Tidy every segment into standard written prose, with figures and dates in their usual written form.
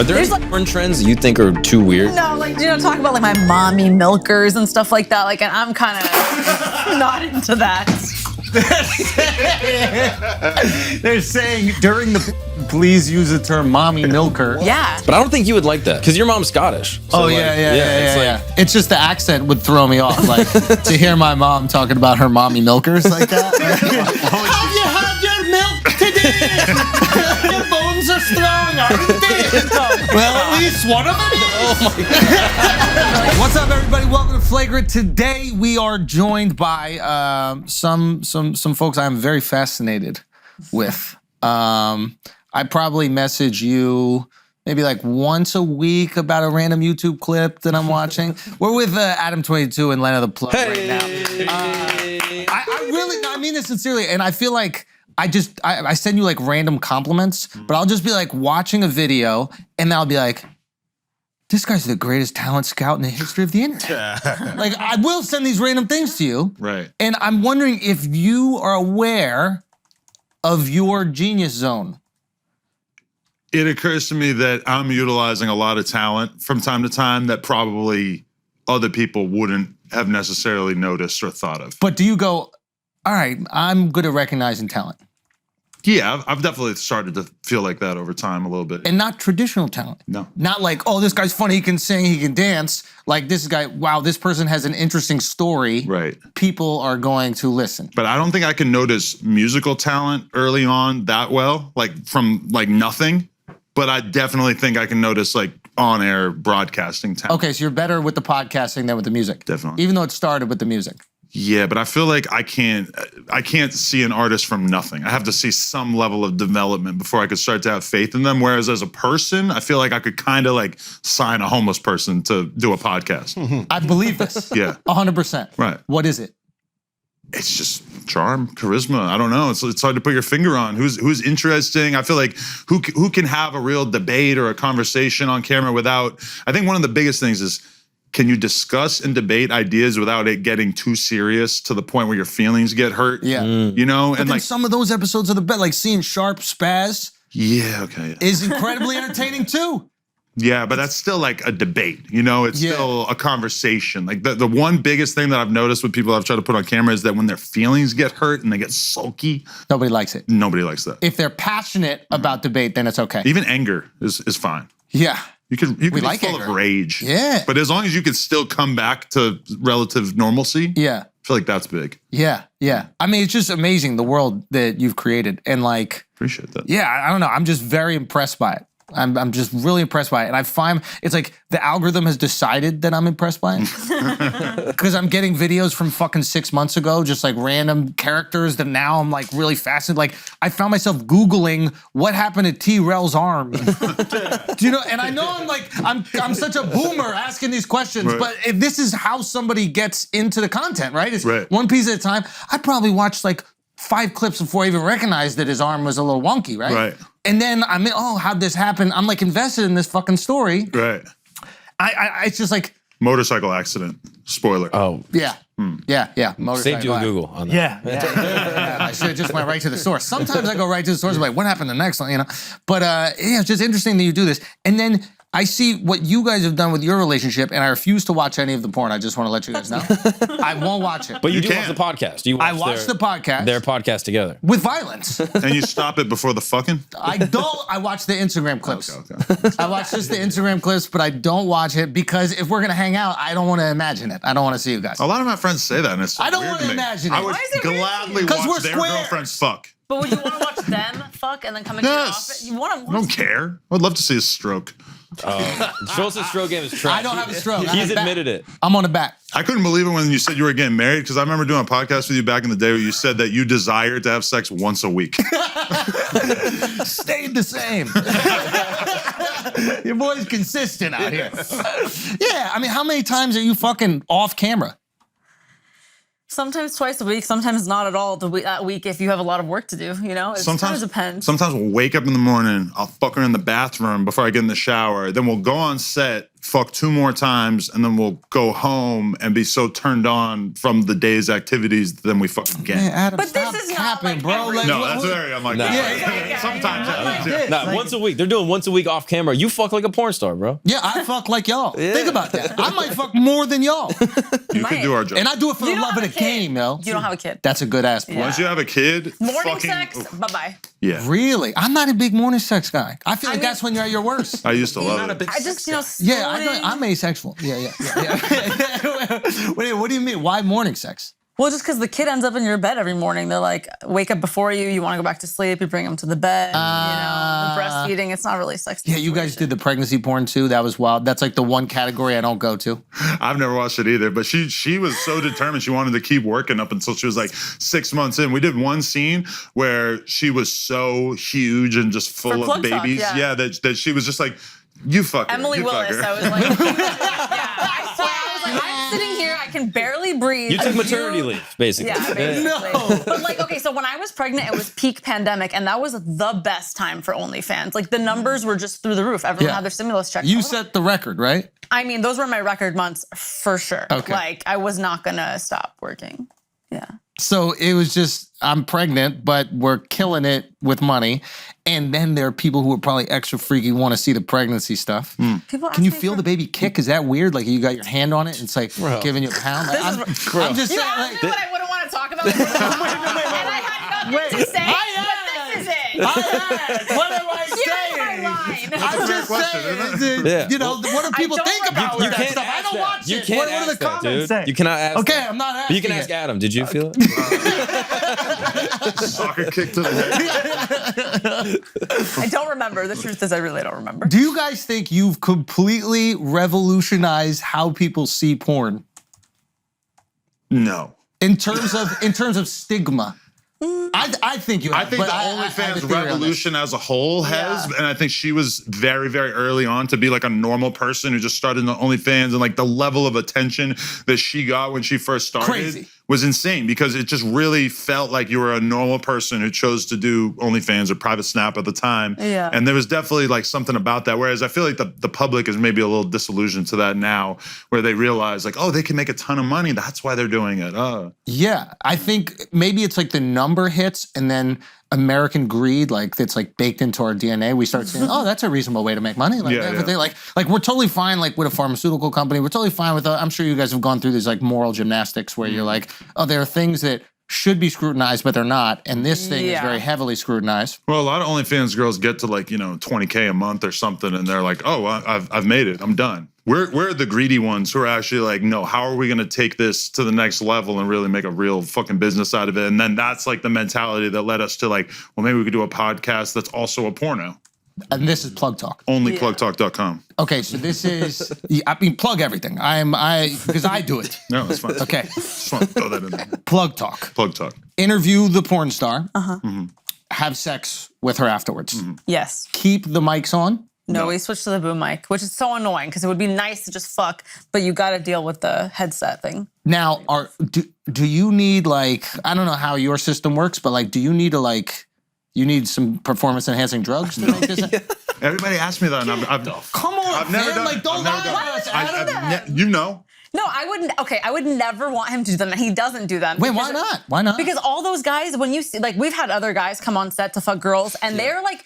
Are there any porn trends you think are too weird? No, like, you know, talk about like my mommy milkers and stuff like that. Like, and I'm kind of not into that. They're saying during the please use the term mommy milker. Yeah. But I don't think you would like that because your mom's Scottish. So Yeah. It's just the accent would throw me off. Like to hear my mom talking about her mommy milkers like that. Have you had your milk today? Your bones are strong, aren't they? Well, at least one of them. Oh my God. What's up, everybody? Welcome to Flagrant. Today we are joined by some folks I'm very fascinated with. I probably message you maybe like once a week about a random YouTube clip that I'm watching. We're with Adam22 and Lena The Plug right now. I mean this sincerely, and I feel like I send you like random compliments, but I'll just be like watching a video and I'll be like, this guy's the greatest talent scout in the history of the internet. Like, I will send these random things to you. Right. And I'm wondering if you are aware of your genius zone. It occurs to me that I'm utilizing a lot of talent from time to time that probably other people wouldn't have necessarily noticed or thought of. But do you go, all right, I'm good at recognizing talent? Yeah, I've definitely started to feel like that over time a little bit. And not traditional talent. No. Not like, oh, this guy's funny, he can sing, he can dance. Like this guy, wow, this person has an interesting story. Right. People are going to listen. But I don't think I can notice musical talent early on that well, like from like nothing. But I definitely think I can notice like on-air broadcasting talent. Okay, so you're better with the podcasting than with the music. Definitely. Even though it started with the music. Yeah, but I feel like I can't see an artist from nothing. I have to see some level of development before I could start to have faith in them. Whereas as a person, I feel like I could kind of like sign a homeless person to do a podcast. I believe this. Yeah. 100%. Right. What is it? It's just charm, charisma. I don't know. It's hard to put your finger on who's interesting. I feel like who can have a real debate or a conversation on camera without. I think one of the biggest things is, can you discuss and debate ideas without it getting too serious to the point where your feelings get hurt? Yeah. You know, But and then like some of those episodes are the best. Like seeing Sharp spaz yeah, okay, is incredibly entertaining too. yeah, but that's still like a debate. You know, it's still a conversation. Like the one biggest thing that I've noticed with people I've tried to put on camera is that when their feelings get hurt and they get sulky, Nobody likes it. nobody likes that. If they're passionate about debate, then it's okay. Even anger is fine. Yeah. You can be like full anger. of rage. Yeah. But as long as you can still come back to relative normalcy, Yeah. I feel like that's big. Yeah. Yeah. I mean, it's just amazing the world that you've created. And like, Appreciate that. yeah, I don't know. I'm just very impressed by it. I'm just really impressed by it. And I find it's like the algorithm has decided that I'm impressed by it. Because I'm getting videos from fucking 6 months ago, just like random characters that now I'm like really fascinated. Like I found myself Googling what happened to T-Rel's arm. Do you know? And I know I'm such a boomer asking these questions, Right. but if this is how somebody gets into the content, right? It's Right. one piece at a time. I probably watched like 5 clips before I even recognized that his arm was a little wonky, right? Right. And then I'm in, oh, how'd this happen? I'm like invested in this fucking story. Right. It's just like, Motorcycle accident. Spoiler. Oh, yeah, yeah. saved you a Google on that. Yeah, I should have just went right to the source. Sometimes I go right to the source, I'm like, what happened the next one, you know? But yeah, it's just interesting that you do this. And then I see what you guys have done with your relationship, and I refuse to watch any of the porn. I just want to let you guys know. I won't watch it. But you You do can. watch the podcast. You I watch the podcast. Their podcast together. With violence. And you stop it before the fucking? I watch the Instagram clips. Okay. I watch just the Instagram clips, but I don't watch it because if we're gonna hang out, I don't want to imagine it. I don't want to see you guys. A lot of my friends say that, and it's so I don't weird wanna to me. imagine it. I would Why is it weird to you? gladly 'Cause watch we're their squares. girlfriends fuck. But would you want to watch them fuck and then come and get off Yes. it? You want to I don't care. I would love to see a stroke. Schultz's stroke game is trash. I don't have a stroke. I He's have a back. admitted it. I'm on the back. I couldn't believe it when you said you were getting married, because I remember doing a podcast with you back in the day where you said that you desired to have sex once a week. Stayed the same. Your boy's consistent out here. Yeah, I mean, how many times are you fucking off camera? Sometimes twice a week, sometimes not at all that week if you have a lot of work to do, you know? It kind of depends. Sometimes we'll wake up in the morning, I'll fuck her in the bathroom before I get in the shower. Then we'll go on set fuck 2 more times, and then we'll go home and be so turned on from the day's activities, then we fuck again. Man, Adam, But this stop is not capping, like bro. every- Like, No, that's very unlike Nah. that. Sometimes happens. Nah, once a week. They're doing once a week off camera. You fuck like a porn star, bro. Yeah, I fuck like y'all. Think about that. I might fuck more than y'all. You can do our job. And I do it for You the don't love of have the a kid. game, yo. You don't have a kid. That's a good ass point. Once you have a kid, Morning fucking, sex, bye-bye. Yeah. Really? I'm not a big morning sex guy. I feel like mean- that's when you're at your worst. I used to love it. I just, you know, Yeah, I know, spooning. I'm asexual. Yeah. What do you mean? Why morning sex? Well, just because the kid ends up in your bed every morning. They're like, wake up before you. You want to go back to sleep. You bring them to the bed. The breastfeeding. It's not really sex. Yeah, you guys did the pregnancy porn too. That was wild. That's like the one category I don't go to. I've never watched it either, but she was so determined. She wanted to keep working up until she was like 6 months in. We did one scene where she was so huge and just full For of PlugTalk, babies. yeah. That she was just like, you fuck her. Emily you fuck Willis. her. I was like, I swear, I was like, I'm sitting here. I can barely breathe. You took maternity leave, basically. Yeah, basically. But like, okay, so when I was pregnant, it was peak pandemic, and that was the best time for OnlyFans. Like the numbers were just through the roof. Everyone had their stimulus checks. You set the record, right? I mean, those were my record months for sure. Okay. Like I was not gonna stop working. Yeah. So it was just, I'm pregnant, but we're killing it with money. And then there are people who are probably extra freaky, want to see the pregnancy stuff. People ask Can you me feel for- the baby kick? Is that weird? Like you got your hand on it and it's like giving you a pound? Like, I'm just You saying, asked me what I wouldn't want to talk about, and I had nothing to say. But this is it. what am I Here's my line. I'm just question, saying, isn't Yeah. you know, what do people don't think about You that can't stuff? I ask don't that. watch You it. can't What do ask the that, comments dude. say? You cannot ask Okay, that. I'm not But asking you can ask it. Adam. Did you feel it? Soccer kick to the head. I don't remember. The truth is, I really don't remember. Do you guys think you've completely revolutionized how people see porn No. in terms of stigma? I think you have. I think but the I have a OnlyFans theory on this. revolution as a whole has, and I think she was very, very early on to be like a normal person who just started on OnlyFans, and like the level of attention that she got when she first started Crazy. was insane because it just really felt like you were a normal person who chose to do OnlyFans or Private Snap at the time. Yeah. And there was definitely like something about that. Whereas I feel like the public is maybe a little disillusioned to that now, where they realize like, oh, they can make a ton of money. That's why they're doing it. Yeah, I think maybe it's like the number hits and then American greed, like it's like baked into our DNA. We start saying, "Oh, that's a reasonable way to make money." Like Yeah, everything, yeah. like we're totally fine. Like with a pharmaceutical company, we're totally fine with. I'm sure you guys have gone through these like moral gymnastics where you're like, "Oh, there are things that should be scrutinized, but they're not," and this thing is Yeah. very heavily scrutinized. Well, a lot of OnlyFans girls get to like, you know, 20K a month or something, and they're like, oh, I've made it. I'm done. We're the greedy ones who are actually like, no, how are we going to take this to the next level and really make a real fucking business out of it? And then that's like the mentality that led us to like, well, maybe we could do a podcast that's also a porno. And this is Plug Talk. Only plugtalk.com. Okay, so this is. I mean, plug everything. Because I do it. No, that's fine. Okay, Just want to throw that in there. Plug Talk. Plug talk. Interview the porn star. Have sex with her afterwards. Yes. Keep the mics on. No, we switched to the boom mic, which is so annoying because it would be nice to just fuck, but you got to deal with the headset thing. Now, do you need like, I don't know how your system works, but like, do you need to like, you need some performance enhancing drugs to make this? Everybody asks me that, and I've Come on, I've never man, done like it. don't I've never lie done to it. us. You know. No, I wouldn't. Okay, I would never want him to do them, and he doesn't do them. Wait, because- why not? Why not? Because all those guys, when you see, like, we've had other guys come on set to fuck girls, and they're like,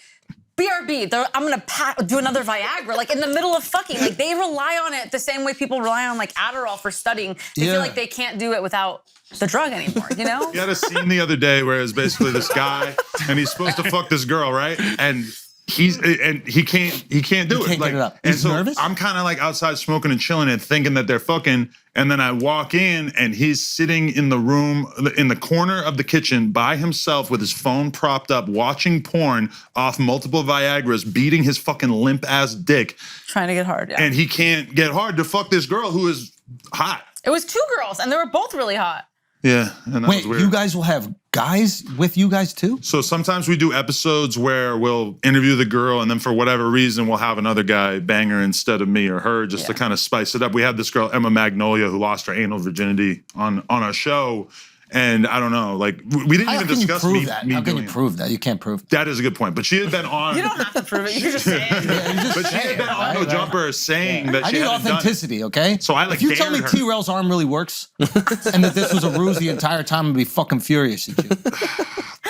BRB, I'm gonna do another Viagra, like in the middle of fucking. Like they rely on it the same way people rely on like Adderall for studying. They Yeah. feel like they can't do it without the drug anymore, you know? You had a scene the other day where it's basically this guy and he's supposed to fuck this girl, right? And he can't do it. can't like, get it up. And He's so nervous? I'm kind of like outside smoking and chilling and thinking that they're fucking. And then I walk in and he's sitting in the room, in the corner of the kitchen by himself with his phone propped up, watching porn off multiple Viagras, beating his fucking limp ass dick. Trying to get hard, yeah. And he can't get hard to fuck this girl who is hot. It was two girls, and they were both really hot. Yeah, and that Wait, was weird. you guys will have guys with you guys too? So sometimes we do episodes where we'll interview the girl and then for whatever reason we'll have another guy bang her instead of me or her just to kind of spice it up. We had this girl, Emma Magnolia, who lost her anal virginity on our show. And I don't know, like we didn't even discuss me How can you doing prove that? You can't prove that. That is a good point. But she had been on. You don't have to prove it. You can just say it. But she had been on NoJumper saying that I she need hadn't done it. authenticity, okay? So I like if you tell me dared her. T-Rail's arm really works and that this was a ruse the entire time, I'd be fucking furious at you.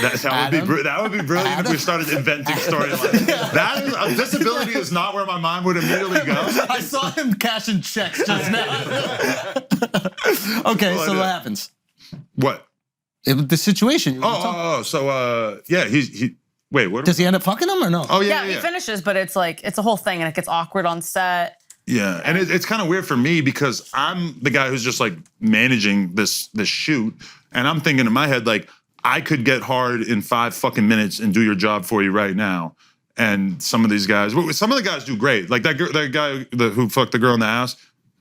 That would be brilliant if we started inventing storylines. That is, disability is not where my mind would immediately go. I saw him cashing checks just now. Okay, so what happens? What? The situation. So yeah, he wait, what? Does he end up fucking him or no? Oh Yeah, he finishes, but it's like it's a whole thing, and it gets awkward on set. Yeah, and it's kind of weird for me because I'm the guy who's just like managing this shoot, and I'm thinking in my head like I could get hard in 5 fucking minutes and do your job for you right now. And some of these guys, some of the guys do great. Like that guy who fucked the girl in the ass,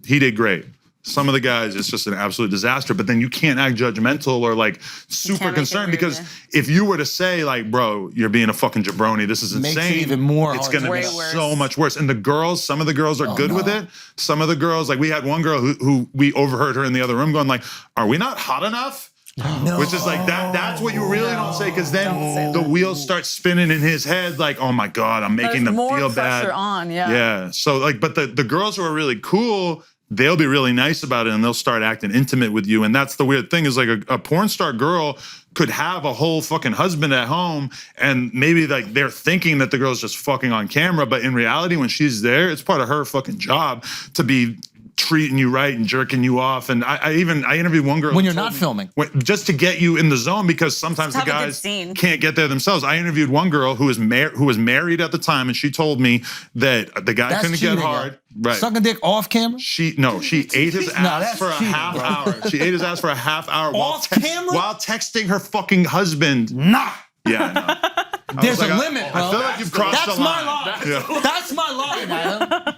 he did great. Some of the guys, it's just an absolute disaster. But then you can't act judgmental or like super concerned because if you were to say like, bro, you're being a fucking jabroni, this is insane. Makes it even more It's hard. gonna be so much worse. And the girls, some of the girls are good with it. Some of the girls, like we had one girl who we overheard her in the other room going like, are we not hot enough? No. Which is like that's what you really don't say because then the wheels start spinning in his head like, oh my God, I'm making them feel bad. On, yeah. So like, but the girls who are really cool, they'll be really nice about it and they'll start acting intimate with you. And that's the weird thing is like a porn star girl could have a whole fucking husband at home and maybe like they're thinking that the girl's just fucking on camera, but in reality when she's there, it's part of her fucking job to be treating you right and jerking you off. And I interviewed one girl when you're not filming, just to get you in the zone because sometimes the guys can't get there themselves. I interviewed one girl who was married at the time, and she told me that the guy couldn't get hard. Right, sucking dick off camera. She ate his ass for a half hour. She ate his ass for a half hour off camera while texting her fucking husband. Nah. Yeah, I know. There's a limit, bro. I feel like you've crossed the line. That's my line. That's my line, Adam.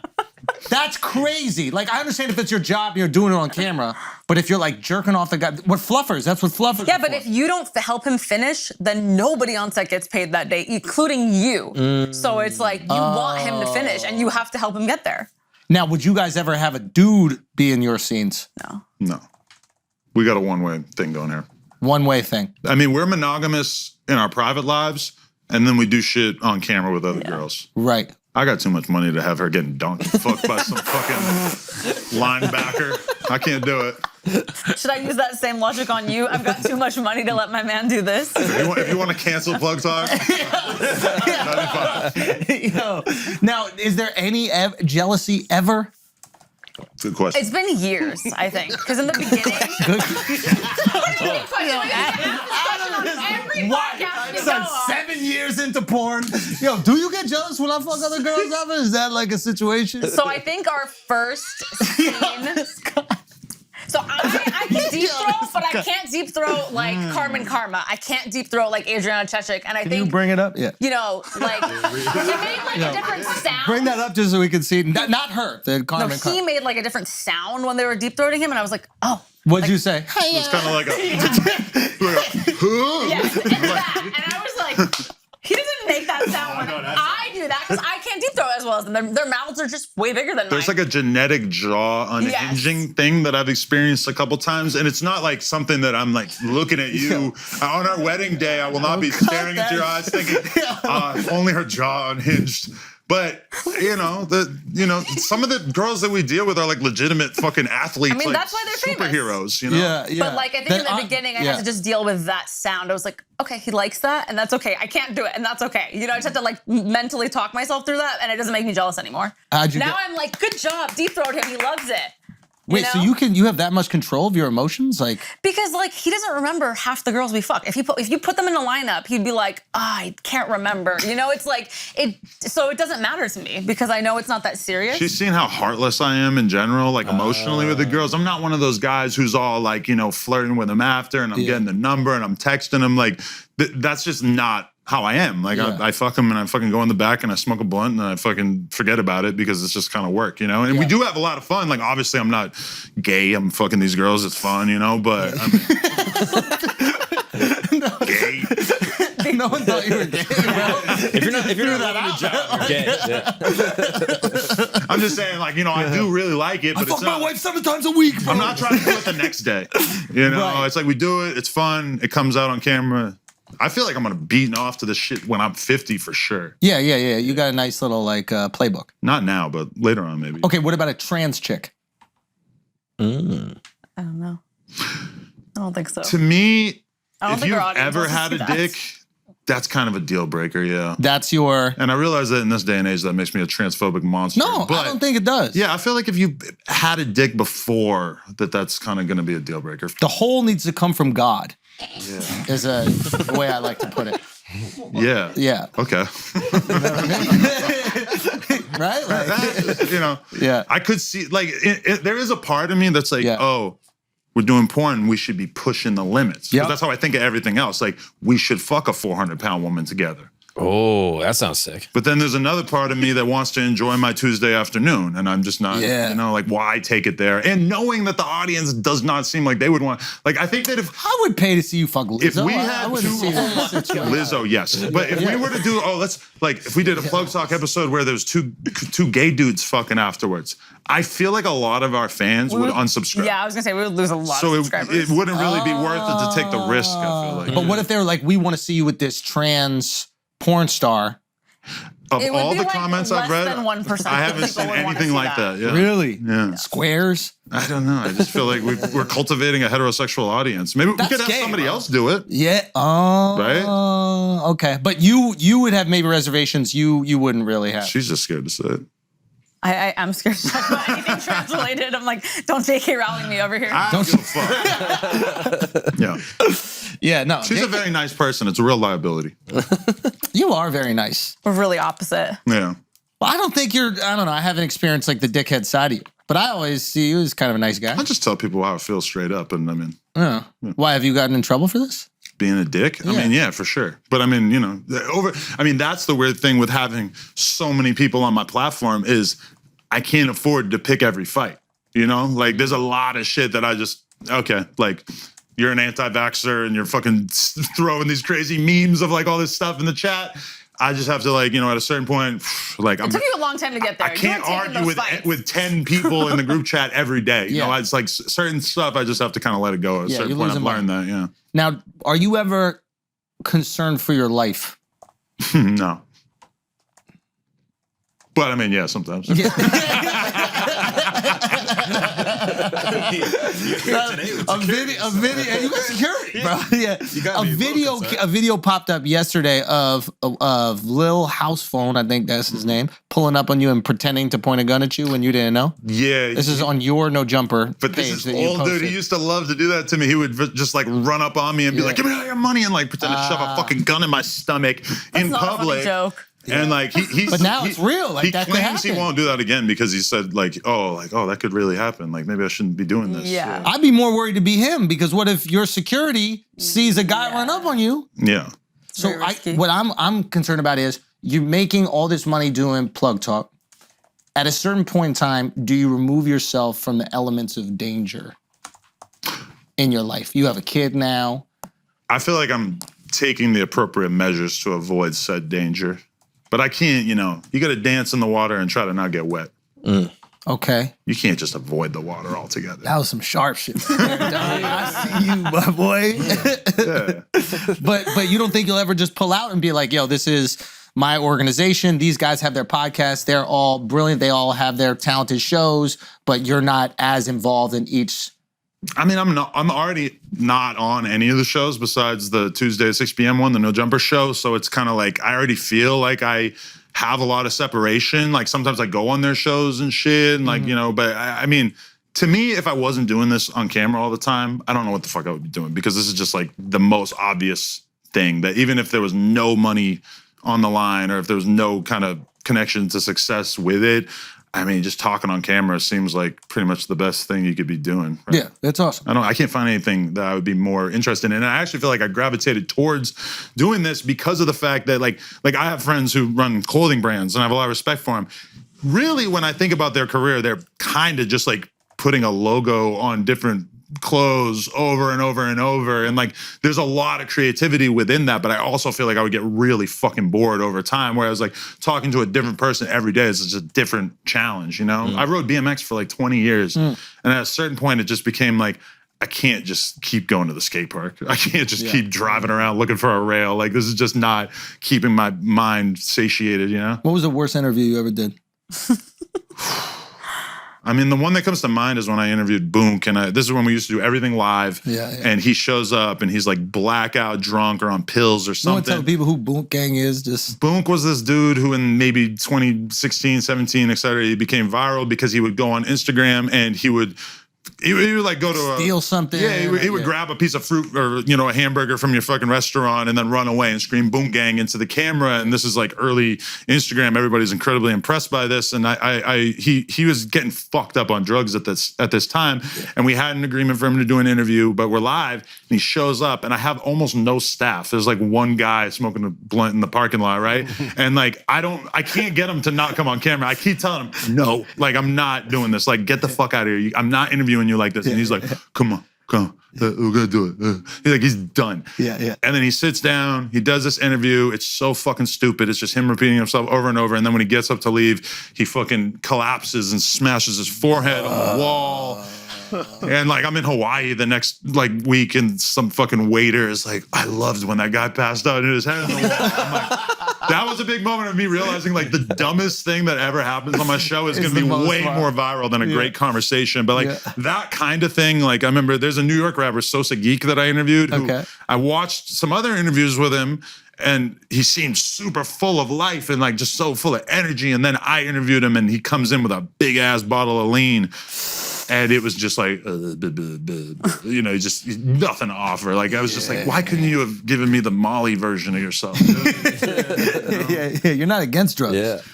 That's crazy. Like, I understand if it's your job and you're doing it on camera, but if you're like jerking off the guy, what fluffers? That's what fluffers. Yeah, but if you don't help him finish, then nobody on set gets paid that day, including you. So it's like you want him to finish, and you have to help him get there. Now, would you guys ever have a dude be in your scenes? No. We got a one-way thing going here. One-way thing. I mean, we're monogamous in our private lives, and then we do shit on camera with other girls. Right. I got too much money to have her getting donkey fucked by some fucking linebacker. I can't do it. Should I use that same logic on you? I've got too much money to let my man do this. If you want to cancel PlugTalk, Yo. Now, is there any jealousy ever? Good question. It's been years, I think, because in the beginning. It's like 7 years into porn. Yo, do you get jealous when I fuck other girls ever? Is that like a situation? So I think our first scene. So I can deep throat, but I can't deep throat like Carmen Karma. I can't deep throat like Adriana Chechik. And I think you bring it up? Yeah. You know, like he made like a different sound. Bring that up just so we can see. Not her. The Carmen. No, he made like a different sound when they were deep throating him, and I was like, oh. What'd you say? It's kind of like a. Yeah, it's that. And I was like, he doesn't make that sound when I do that because I can't deep throat as well as them. Their mouths are just way bigger than mine. There's like a genetic jaw unhinging thing that I've experienced a couple times, and it's not like something that I'm like looking at you on our wedding day. I will not be staring into your eyes thinking, if only her jaw unhinged. But some of the girls that we deal with are like legitimate fucking athletes. I mean, like that's why they're superheroes. famous. You know? Yeah. But like I think in the beginning, I had to just deal with that sound. I was like, okay, he likes that, and that's okay. I can't do it, and that's okay. You know, I just have to like mentally talk myself through that, and it doesn't make me jealous anymore. Now I'm like, good job, deep throat him. He loves it. Wait, so you have that much control of your emotions, like? Because like he doesn't remember half the girls we fuck. If you put them in a lineup, he'd be like, I can't remember. You know, it's like so it doesn't matter to me because I know it's not that serious. She's seen how heartless I am in general, like emotionally with the girls. I'm not one of those guys who's all like, flirting with them after, and I'm getting the number and I'm texting them. Like that's just not how I am. Like I fuck them and I fucking go in the back and I smoke a blunt and I fucking forget about it because it's just kind of work, And we do have a lot of fun. Like obviously I'm not gay. I'm fucking these girls. It's fun, but I mean, gay. No one thought you were gay, bro. If you're not loving your job, you're gay. Yeah. I'm just saying, like, you know, I do really like it, but I fuck my wife 7 times a week. Bro. I'm not trying to do it the next day. You know, Right. it's like we do it, it's fun, it comes out on camera. I feel like I'm gonna beat off to this shit when I'm 50 for sure. Yeah. You got a nice little like playbook. Not now, but later on maybe. Okay, what about a trans chick? I don't know. I don't think so. To me, I don't if think you've our audience ever wants to had see a that. dick, that's kind of a deal breaker, yeah. That's your. And I realize that in this day and age, that makes me a transphobic monster. No, I don't think it does. Yeah, I feel like if you had a dick before, that's kind of going to be a deal breaker. The hole needs to come from God. Yeah. Is the way I like to put it. Yeah. Yeah. Okay. Right? Like, You know. yeah. I could see, like, there is a part of me that's like, Yeah. oh, we're doing porn, we should be pushing the limits. 'Cause Yep. that's how I think of everything else. Like, we should fuck a 400-pound woman together. Oh, that sounds sick. But then there's another part of me that wants to enjoy my Tuesday afternoon, and I'm just not, Yeah. you know, like, why take it there? And knowing that the audience does not seem like they would want, like, I think that if I would pay to see you fuck Lizzo. if we I had wouldn't see that situation. Lizzo, yes. But if we were to do, if we did a Plug Talk episode where there's two gay dudes fucking afterwards, I feel like a lot of our fans would unsubscribe. Yeah, I was gonna say we would lose a lot So of it subscribers. wouldn't really be worth it to take the risk, I feel like. But what if they were like, we want to see you with this trans porn star? Of It would all be the like comments I've less read, than 1% I of haven't people seen would wanna anything see like that. Yeah. Really? Yeah. Squares? I don't know. I just feel like we're cultivating a heterosexual audience. Maybe we That's could have gay, somebody bro. else do it. Yeah. Oh. Right? Okay. But you would have maybe reservations you wouldn't really have. She's just scared to say it. I'm scared to talk about anything translated. I'm like, don't J.K. Rowling me over here. I don't give a fuck. Yeah. Yeah, no. She's a very nice person. It's a real liability. You are very nice. We're really opposite. Yeah. Well, I don't think I don't know, I haven't experienced like the dickhead side of you. But I always see you as kind of a nice guy. I just tell people how I feel straight up. And I mean, Yeah. Why, have you gotten in trouble for this? being a dick? I mean, yeah, for sure. But I mean, you know, that's the weird thing with having so many people on my platform is I can't afford to pick every fight. You know, like there's a lot of shit that I just, okay, like you're an anti-vaxxer and you're fucking throwing these crazy memes of like all this stuff in the chat. I just have to like, you know, at a certain point, like It took you a long time to get there. I can't argue with 10 people in the group chat every day. You know, it's like certain stuff I just have to kind of let it go. At a certain point, I've learned that, yeah. Now, are you ever concerned for your life? No. But I mean, yeah, sometimes. A video. You got security, bro. Yeah. A video popped up yesterday of Lil House Phone, I think that's his name, pulling up on you and pretending to point a gun at you when you didn't know. Yeah. This is on your NoJumper. But this is old dude. He used to love to do that to me. He would just like run up on me and be like, "Give me all your money," and like pretend to shove a fucking gun in my stomach in not public. A funny joke. And like he's but now it's real. Like he that claims he happen. won't do that again because he said oh that could really happen. Like maybe I shouldn't be doing this. Yeah. I'd be more worried to be him because what if your security sees a guy run up on you? Yeah. So what I'm concerned about is you making all this money doing Plug Talk. At a certain point in time, do you remove yourself from the elements of danger in your life? You have a kid now. I feel like I'm taking the appropriate measures to avoid said danger. But I can't, you know, you got to dance in the water and try to not get wet. Okay. You can't just avoid the water altogether. That was some sharp shit. I see you, my boy. Yeah. But you don't think you'll ever just pull out and be like, yo, this is my organization. These guys have their podcasts. They're all brilliant. They all have their talented shows, but you're not as involved in each. I mean, I'm already not on any of the shows besides the Tuesday at 6 p.m. one, the NoJumper show. So it's kind of like I already feel like I have a lot of separation. Like sometimes I go on their shows and shit, and like you know. But I mean, to me, if I wasn't doing this on camera all the time, I don't know what the fuck I would be doing because this is just like the most obvious thing that even if there was no money on the line or if there was no kind of connection to success with it. I mean, just talking on camera seems like pretty much the best thing you could be doing. Right? Yeah, that's awesome. I can't find anything that I would be more interested in. And I actually feel like I gravitated towards doing this because of the fact that like I have friends who run clothing brands and I have a lot of respect for them. Really, when I think about their career, they're kind of just like putting a logo on different clothes over and over and over. And like, there's a lot of creativity within that, but I also feel like I would get really fucking bored over time, where I was like talking to a different person every day is just a different challenge, you know? I rode BMX for like 20 years. And at a certain point, it just became like, I can't just keep going to the skate park. I can't just keep driving around looking for a rail. Like, this is just not keeping my mind satiated, you know? What was the worst interview you ever did? I mean, the one that comes to mind is when I interviewed Boonk, and this is when we used to do everything live. And he shows up, and he's like blackout drunk or on pills or something. You want to tell people who Boonk Gang is? Boonk was this dude who in maybe 2016, 17, et cetera, he became viral because he would go on Instagram and he would like go to steal something. Yeah, he would grab a piece of fruit or, you know, a hamburger from your fucking restaurant and then run away and scream Boonk Gang into the camera. And this is like early Instagram. Everybody's incredibly impressed by this. And he was getting fucked up on drugs at this time. And we had an agreement for him to do an interview, but we're live and he shows up and I have almost no staff. There's like one guy smoking a blunt in the parking lot, right? And like, I can't get him to not come on camera. I keep telling him, no, like, I'm not doing this. Like, get the fuck out of here. I'm not interviewing you like this. And he's like, come on, we're gonna do it. He's like, he's done. And then he sits down, he does this interview. It's so fucking stupid. It's just him repeating himself over and over. And then when he gets up to leave, he fucking collapses and smashes his forehead on the wall. And like, I'm in Hawaii the next like week, and some fucking waiter is like, I loved when that guy passed out and hit his head on the wall. I'm like, that was a big moment of me realizing like the dumbest thing that ever happens on my show is going to be way more viral than a great conversation. But like that kind of thing, like I remember there's a New York rapper, Sosa Geek, that I interviewed. Who I watched some other interviews with him, and he seemed super full of life and like just so full of energy. And then I interviewed him, and he comes in with a big ass bottle of lean. And it was just like, you know, just nothing to offer. Like, I was just like, why couldn't you have given me the Molly version of yourself? You're not against drugs.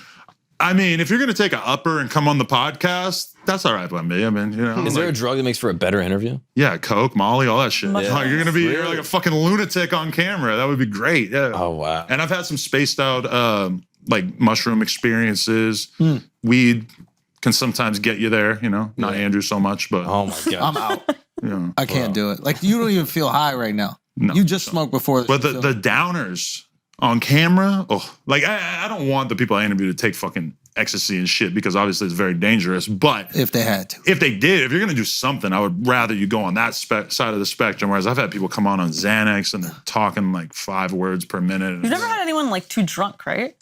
I mean, if you're going to take an upper and come on the podcast, that's all right by me. I mean, you know. Is there a drug that makes for a better interview? Yeah, Coke, Molly, all that shit. You're going to be you're like a fucking lunatic on camera. That would be great. Yeah. Oh, wow. And I've had some spaced out, like, mushroom experiences. Weed can sometimes get you there, you know. Not Andrew so much, but oh my god, I'm out. You know, I can't do it. Like, you don't even feel high right now. No, you just smoked before. But the downers on camera, like I don't want the people I interview to take fucking ecstasy and shit, because obviously it's very dangerous. But if they had to, if you're gonna do something, I would rather you go on that side of the spectrum. Whereas I've had people come on Xanax and they're talking like 5 words per minute. You've never had anyone like too drunk, right?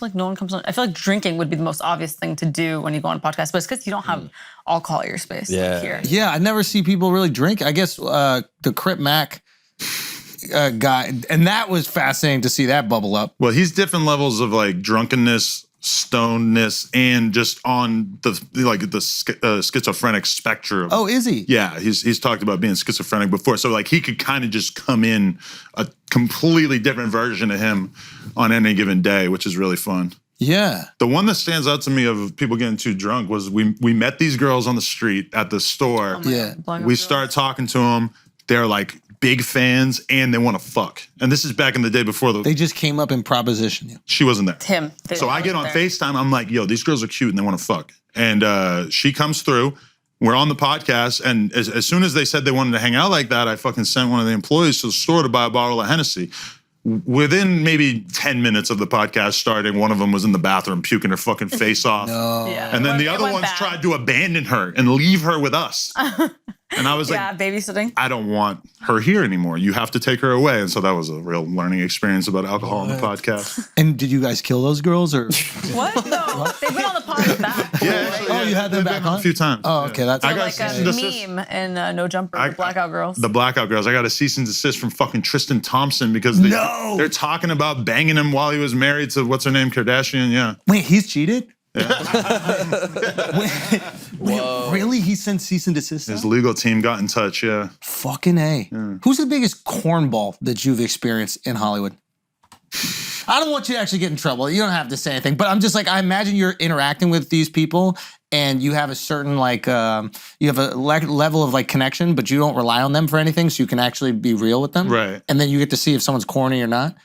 Like no one comes on. I feel like drinking would be the most obvious thing to do when you go on a podcast, but it's because you don't have alcohol at your space here. Yeah, I never see people really drink. I guess the Crip Mac guy, and that was fascinating to see that bubble up. Well, he's different levels of like drunkenness, stonedness, and just on the schizophrenic spectrum. Oh, is he? Yeah, he's talked about being schizophrenic before, so like he could kind of just come in a completely different version of him on any given day, which is really fun. Yeah. The one that stands out to me of people getting too drunk was we met these girls on the street at the store. We start talking to them. They're like big fans and they want to fuck. And this is back in the day before they just came up and propositioned you. She wasn't there. Him. So I get on FaceTime. I'm like, yo, these girls are cute and they want to fuck. And she comes through. We're on the podcast. And as soon as they said they wanted to hang out like that, I fucking sent one of the employees to the store to buy a bottle of Hennessy. Within maybe 10 minutes of the podcast starting, one of them was in the bathroom puking her fucking face off. And then the other ones tried to abandon her and leave her with us. And I was like, babysitting. I don't want her here anymore. You have to take her away. And so that was a real learning experience about alcohol on the podcast. And did you guys kill those girls or? What? No, they've been on the podcast back. Yeah, you had them back on a few times. Oh, okay. That's I got like a meme in NoJumper, the Blackout Girls. The Blackout Girls. I got a cease and desist from fucking Tristan Thompson because they're talking about banging him while he was married to what's her name, Kardashian. Yeah. Wait, he's cheated? Yeah. Wait, really? He sent cease and desist? His legal team got in touch, yeah. Fucking A. Yeah. Who's the biggest cornball that you've experienced in Hollywood? I don't want you to actually get in trouble. You don't have to say anything. But I'm just like, I imagine you're interacting with these people and you have a certain like, you have a level of like connection, but you don't rely on them for anything, so you can actually be real with them. Right. And then you get to see if someone's corny or not.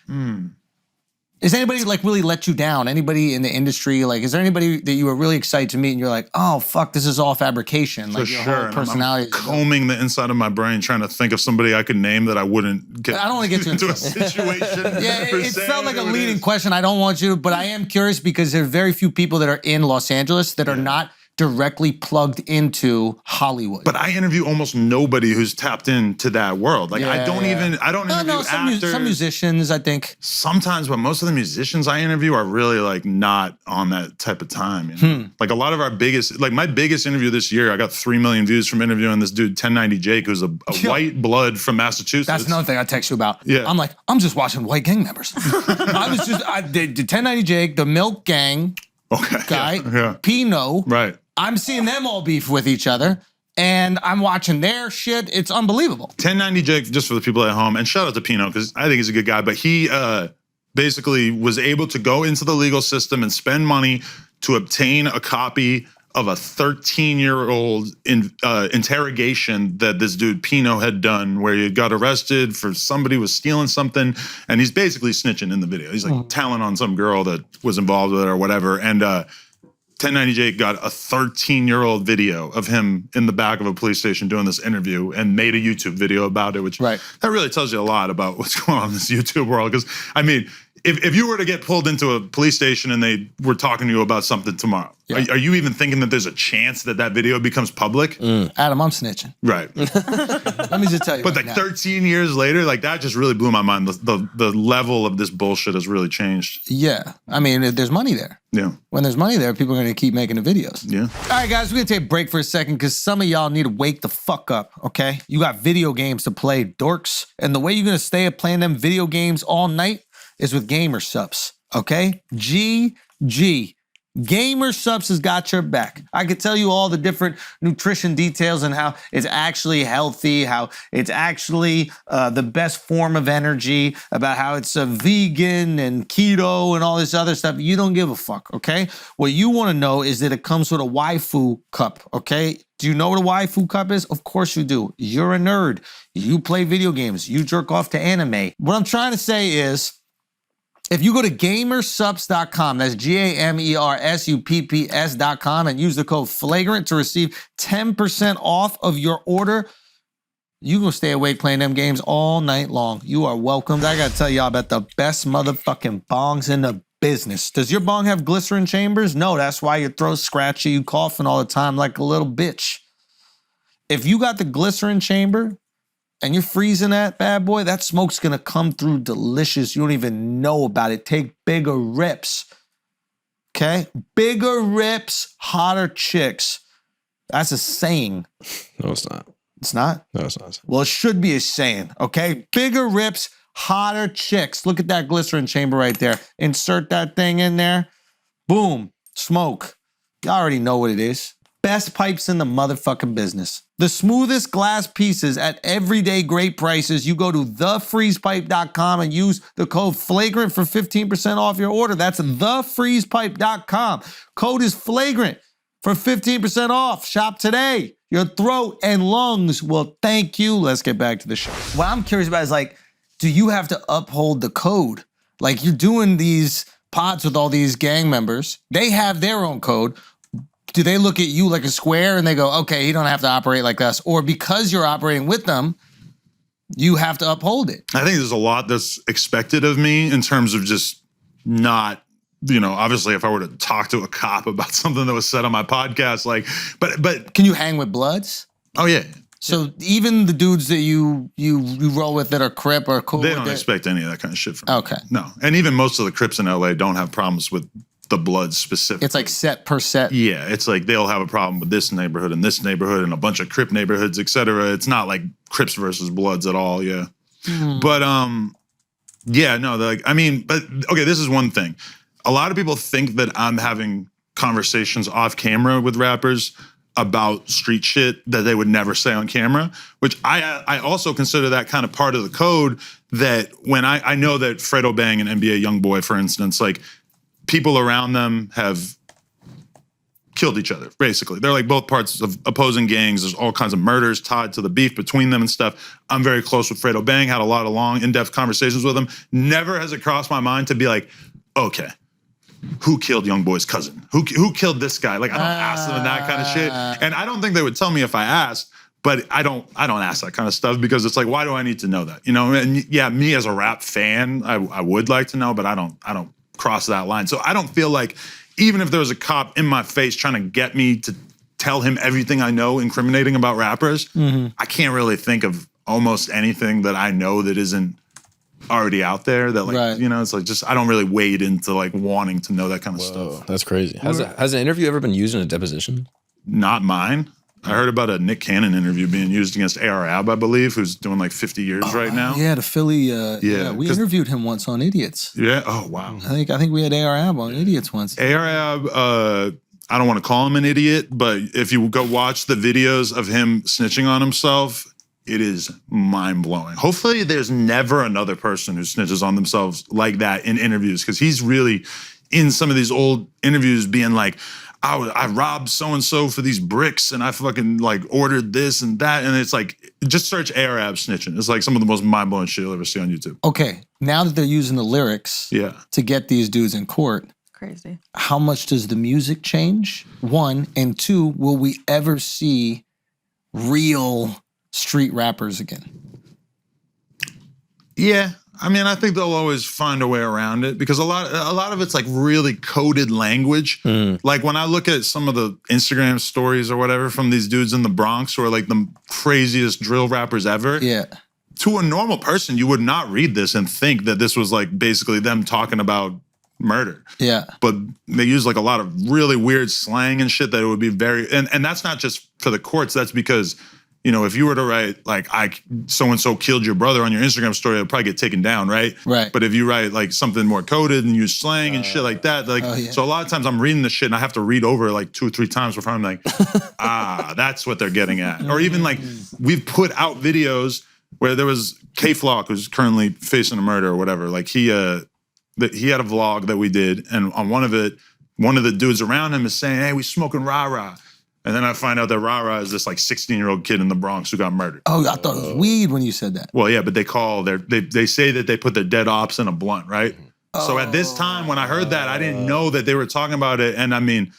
Is anybody like really let you down? Anybody in the industry? Like, is there anybody that you were really excited to meet and you're like, oh, fuck, this is all fabrication? Like, your whole personality. I'm combing the inside of my brain trying to think of somebody I could name that I wouldn't get. I don't want to get into a situation. Yeah, it felt like a leading question. I don't want you, but I am curious because there are very few people that are in Los Angeles that are not directly plugged into Hollywood. But I interview almost nobody who's tapped into that world. Like I don't interview actors. Some musicians, I think. Sometimes, but most of the musicians I interview are really like not on that type of time. You know? Like a lot of our biggest, like my biggest interview this year, I got 3 million views from interviewing this dude, 1090 Jake, who's a white blood from Massachusetts. That's another thing I text you about. Yeah. I'm like, I'm just watching white gang members. I did 1090 Jake, the Milk Gang guy, Pino. Right. I'm seeing them all beef with each other, and I'm watching their shit. It's unbelievable. 1090 Jake, just for the people at home, and shout out to Pino, because I think he's a good guy, but he basically was able to go into the legal system and spend money to obtain a copy of a 13-year-old interrogation that this dude Pino had done, where he got arrested for somebody was stealing something, and he's basically snitching in the video. He's like telling on some girl that was involved with it or whatever, and 1090 Jake got a 13-year-old video of him in the back of a police station doing this interview and made a YouTube video about it, which that really tells you a lot about what's going on in this YouTube world. Because, I mean, if you were to get pulled into a police station and they were talking to you about something tomorrow, are you even thinking that there's a chance that that video becomes public? Adam, I'm snitching. Right. Let me just tell you. But like 13 years later, like that just really blew my mind. The level of this bullshit has really changed. Yeah. I mean, there's money there. Yeah. When there's money there, people are going to keep making the videos. Yeah. All right, guys, we're going to take a break for a second because some of y'all need to wake the fuck up, okay? You got video games to play, dorks. And the way you're going to stay up playing them video games all night is with Gamer Subs, okay? GG. Gamer Subs has got your back. I could tell you all the different nutrition details and how it's actually healthy, how it's actually the best form of energy, about how it's a vegan and keto and all this other stuff. You don't give a fuck, okay? What you want to know is that it comes with a waifu cup, okay? Do you know what a waifu cup is? Of course you do. You're a nerd. You play video games. You jerk off to anime. What I'm trying to say is, if you go to gamersupps.com, that's GAMERSUPPS.com, and use the code FLAGRANT to receive 10% off of your order, you gonna stay awake playing them games all night long. You are welcomed. I gotta tell y'all about the best motherfucking bongs in the business. Does your bong have glycerin chambers? No, that's why your throat's scratchy, you coughing all the time like a little bitch. If you got the glycerin chamber, and you're freezing that bad boy, that smoke's gonna come through delicious. You don't even know about it. Take bigger rips, okay? Bigger rips, hotter chicks. That's a saying. No, it's not. It's not? No, it's not. Well, it should be a saying, okay? Bigger rips, hotter chicks. Look at that glycerin chamber right there. Insert that thing in there. Boom, smoke. You already know what it is. Best pipes in the motherfucking business. The smoothest glass pieces at everyday great prices. You go to thefreezepipe.com and use the code FLAGRANT for 15% off your order. That's thefreezepipe.com. Code is FLAGRANT for 15% off. Shop today. Your throat and lungs will thank you. Let's get back to the show. What I'm curious about is like, do you have to uphold the code? Like you're doing these pods with all these gang members. They have their own code. Do they look at you like a square and they go, okay, you don't have to operate like us? Or because you're operating with them, you have to uphold it? I think there's a lot that's expected of me in terms of just not, you know, obviously if I were to talk to a cop about something that was said on my podcast, like, but can you hang with Bloods? Oh yeah. So even the dudes that you roll with that are Crip or cool, they don't expect any of that kind of shit from me. Okay. No, and even most of the Crips in LA don't have problems with the Bloods specifically. It's like set per set. Yeah, it's like they'll have a problem with this neighborhood and a bunch of Crip neighborhoods, etc. It's not like Crips versus Bloods at all. Yeah, but yeah, no, like I mean, but okay, this is one thing. A lot of people think that I'm having conversations off camera with rappers about street shit that they would never say on camera, which I also consider that kind of part of the code. That when I know that Fredo Bang and NBA Youngboy, for instance, like people around them have killed each other, basically. They're like both parts of opposing gangs. There's all kinds of murders tied to the beef between them and stuff. I'm very close with Fredo Bang, had a lot of long, in-depth conversations with him. Never has it crossed my mind to be like, okay, who killed Youngboy's cousin? Who killed this guy? Like, I don't ask them that kind of shit. And I don't think they would tell me if I asked, but I don't ask that kind of stuff because it's like, why do I need to know that? You know, and yeah, me as a rap fan, I would like to know, but I don't cross that line. So I don't feel like, even if there was a cop in my face trying to get me to tell him everything I know incriminating about rappers, I can't really think of almost anything that I know that isn't already out there that like, you know, it's like just, I don't really wade into like wanting to know that kind of stuff. That's crazy. Has an interview ever been used in a deposition? Not mine. I heard about a Nick Cannon interview being used against AR Ab, I believe, who's doing like 50 years right now. Yeah, the Philly. We interviewed him once on Idiots. Yeah. Oh wow. I think we had AR Ab on Idiots once. AR Ab, I don't want to call him an idiot, but if you go watch the videos of him snitching on himself, it is mind blowing. Hopefully, there's never another person who snitches on themselves like that in interviews, because he's really in some of these old interviews being like, I robbed so-and-so for these bricks and I fucking like ordered this and that. And it's like, just search Arab snitching. It's like some of the most mind-blowing shit you'll ever see on YouTube. Okay, now that they're using the lyrics to get these dudes in court, crazy. How much does the music change? One, and two, will we ever see real street rappers again? Yeah. I mean, I think they'll always find a way around it because a lot of it's like really coded language. Like when I look at some of the Instagram stories or whatever from these dudes in the Bronx who are like the craziest drill rappers ever. Yeah. To a normal person, you would not read this and think that this was like basically them talking about murder. Yeah. But they use like a lot of really weird slang and shit that it would be very, and that's not just for the courts, that's because, you know, if you were to write like, so-and-so killed your brother on your Instagram story, it'll probably get taken down, right? Right. But if you write like something more coded and use slang and shit like that, like, so a lot of times I'm reading this shit and I have to read over it like 2 or 3 times before I'm like, that's what they're getting at. Or even like, we've put out videos where there was K-Flock, who's currently facing a murder or whatever. Like he had a vlog that we did, and on one of it, one of the dudes around him is saying, hey, we smoking rah-rah. And then I find out that Rara is this like 16-year-old kid in the Bronx who got murdered. Oh, I thought it was weed when you said that. Well, yeah, but they say that they put their dead ops in a blunt, right? So at this time, when I heard that, I didn't know that they were talking about it. And I mean,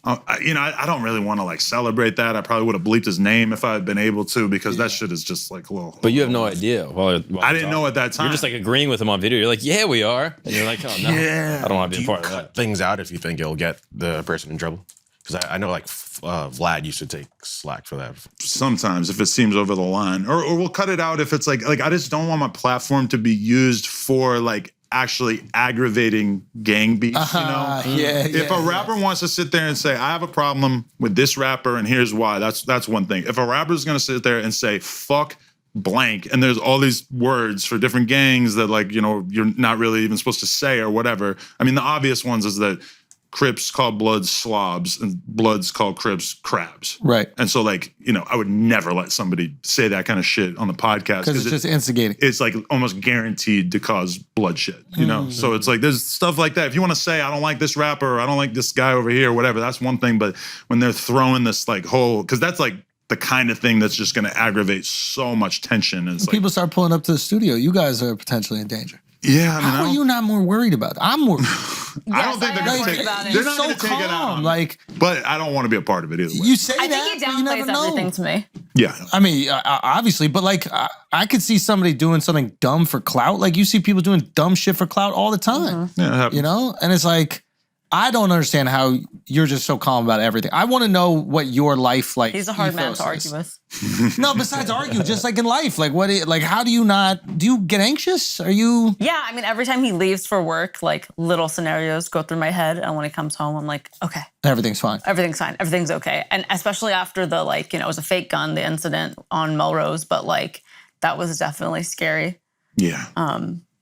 I don't really want to like celebrate that. I probably would have bleeped his name if I had been able to, because that shit is just like a little. But you have no idea. I didn't know at that time. You're just like agreeing with him on video. You're like, yeah, we are. And you're like, oh, no, I don't want to be a part of that. Things out if you think it'll get the person in trouble. Because I know like Vlad used to take slack for that. Sometimes if it seems over the line. Or we'll cut it out if it's like I just don't want my platform to be used for like actually aggravating gang beefs, you know? If a rapper wants to sit there and say, I have a problem with this rapper and here's why, that's one thing. If a rapper's gonna sit there and say, fuck blank, and there's all these words for different gangs that like, you know, you're not really even supposed to say or whatever. I mean, the obvious ones is that Crips call Bloods slobs and Bloods call Crips crabs. Right. And so like, you know, I would never let somebody say that kind of shit on the podcast. Because it's just instigating. It's like almost guaranteed to cause bloodshed, you know? So it's like, there's stuff like that. If you want to say, I don't like this rapper, or I don't like this guy over here, or whatever, that's one thing. But when they're throwing this like whole, because that's like the kind of thing that's just going to aggravate so much tension. And it's people start pulling up to the studio, you guys are potentially in danger. Yeah, I mean, how are you not more worried about it? I'm worried. I don't think they're going to take it. They're not going to take it out. Like, but I don't want to be a part of it either way. You say I that, think he but you never downplays know. everything to me. Yeah. I mean, obviously, but like, I could see somebody doing something dumb for clout. Like, you see people doing dumb shit for clout all the time. Yeah, it happens. You know? And it's like, I don't understand how you're just so calm about everything. I want to know what your life like. He's a hard man to argue with. No, besides argue, just like in life, like how do you not? Do you get anxious? Are you? Yeah, I mean, every time he leaves for work, like little scenarios go through my head, and when he comes home, I'm like, okay, everything's fine. Everything's fine. Everything's okay. And especially after the like, you know, it was a fake gun, the incident on Melrose, but like that was definitely scary. Yeah.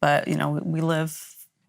But you know, we live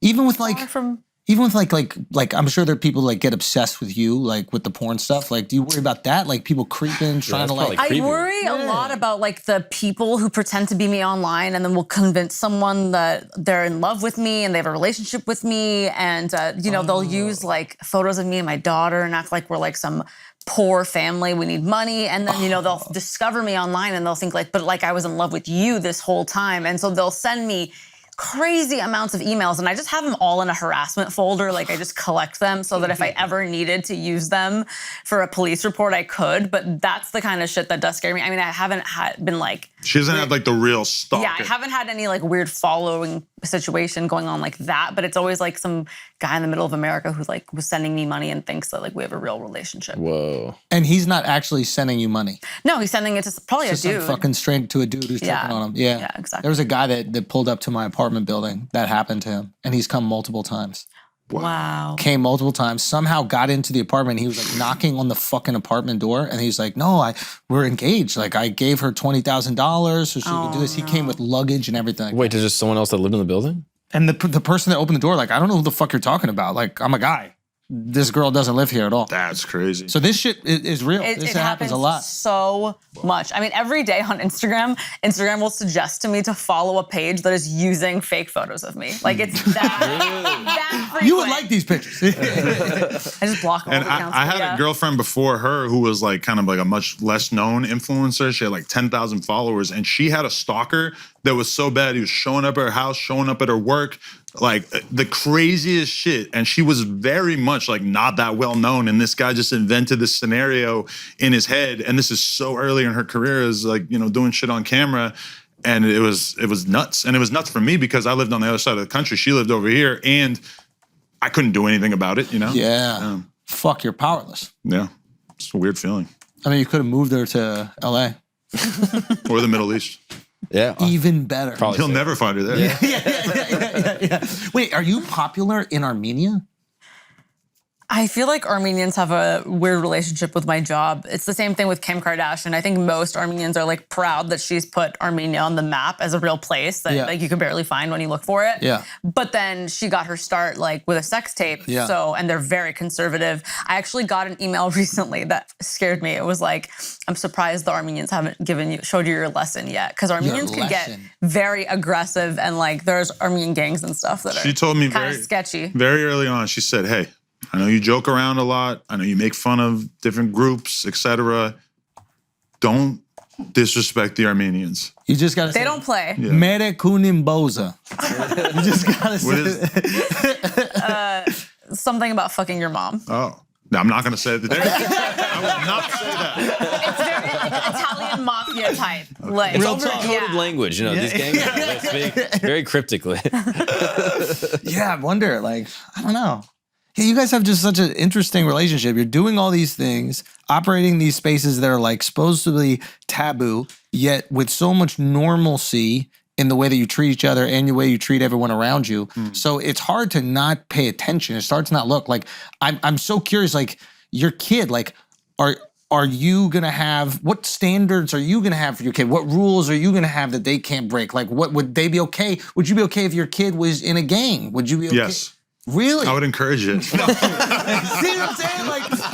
even with like far from Even with like I'm sure there are people like get obsessed with you, like with the porn stuff. Like, do you worry about that? Like people creeping, trying to like. I worry a lot about like the people who pretend to be me online and then will convince someone that they're in love with me and they have a relationship with me, and you know they'll use like photos of me and my daughter and act like we're like some poor family, we need money, and then you know they'll discover me online and they'll think like, but like I was in love with you this whole time, and so they'll send me crazy amounts of emails, and I just have them all in a harassment folder. Like I just collect them so that if I ever needed to use them for a police report, I could. But that's the kind of shit that does scare me. I mean, I haven't been like. She doesn't have like the real stalker. Yeah, I haven't had any like weird following situation going on like that. But it's always like some guy in the middle of America who like was sending me money and thinks that like we have a real relationship. Whoa. And he's not actually sending you money. No, he's sending it to probably Just a dude. some fucking straight to a dude who's tripping on him. Yeah, exactly. There was a guy that pulled up to my apartment building. That happened to him, and he's come multiple times. Wow. Came multiple times, somehow got into the apartment. He was like knocking on the fucking apartment door, and he's like, no, we're engaged. Like I gave her $20,000 so she could do this. He came with luggage and everything. Wait, there's just someone else that lived in the building? And the person that opened the door, like, I don't know who the fuck you're talking about. Like, I'm a guy. This girl doesn't live here at all. That's crazy. So this shit is real. This happens a lot. So much. I mean, every day on Instagram will suggest to me to follow a page that is using fake photos of me. Like it's that frequent. You would like these pictures. I just block all And the accounts. I had a girlfriend before her who was like kind of like a much less known influencer. She had like 10,000 followers, and she had a stalker that was so bad. He was showing up at her house, showing up at her work, like the craziest shit. And she was very much like not that well known. And this guy just invented this scenario in his head. And this is so early in her career, is like, you know, doing shit on camera. And it was nuts. And it was nuts for me because I lived on the other side of the country. She lived over here, and I couldn't do anything about it, you know? Yeah. Fuck, you're powerless. Yeah. It's a weird feeling. I mean, you could have moved her to LA. Or the Middle East. Yeah. Even better. Probably He'll so. never find her there. Yeah. Wait, are you popular in Armenia? I feel like Armenians have a weird relationship with my job. It's the same thing with Kim Kardashian. I think most Armenians are like proud that she's put Armenia on the map as a real place that like you can barely find when you look for it. Yeah. But then she got her start like with a sex tape. Yeah. So, and they're very conservative. I actually got an email recently that scared me. It was like, I'm surprised the Armenians haven't showed you your lesson yet. Because Armenians can get very aggressive, and like there's Armenian gangs and stuff that She told me kind of sketchy. Very early on, she said, hey, I know you joke around a lot. I know you make fun of different groups, etc. Don't disrespect the Armenians. You just gotta say, They don't play. Yeah. Mere kunim boza. You just gotta say Something about fucking your mom. Oh. No, I'm not going to say it today. I will not say that. It's very like Italian mafia type. Like It's over-coded language, you know, these gangs they speak very cryptically. Yeah, I wonder, like, I don't know. Yeah, you guys have just such an interesting relationship. You're doing all these things, operating these spaces that are like supposedly taboo, yet with so much normalcy in the way that you treat each other and the way you treat everyone around you. So it's hard to not pay attention. It's hard to not look. Like, I'm so curious, like, your kid, like, are you gonna have, what standards are you gonna have for your kid? What rules are you gonna have that they can't break? Like, what would they be okay? Would you be okay if your kid was in a gang? Would you be okay? Yes. Really? I would encourage it. See what I'm saying?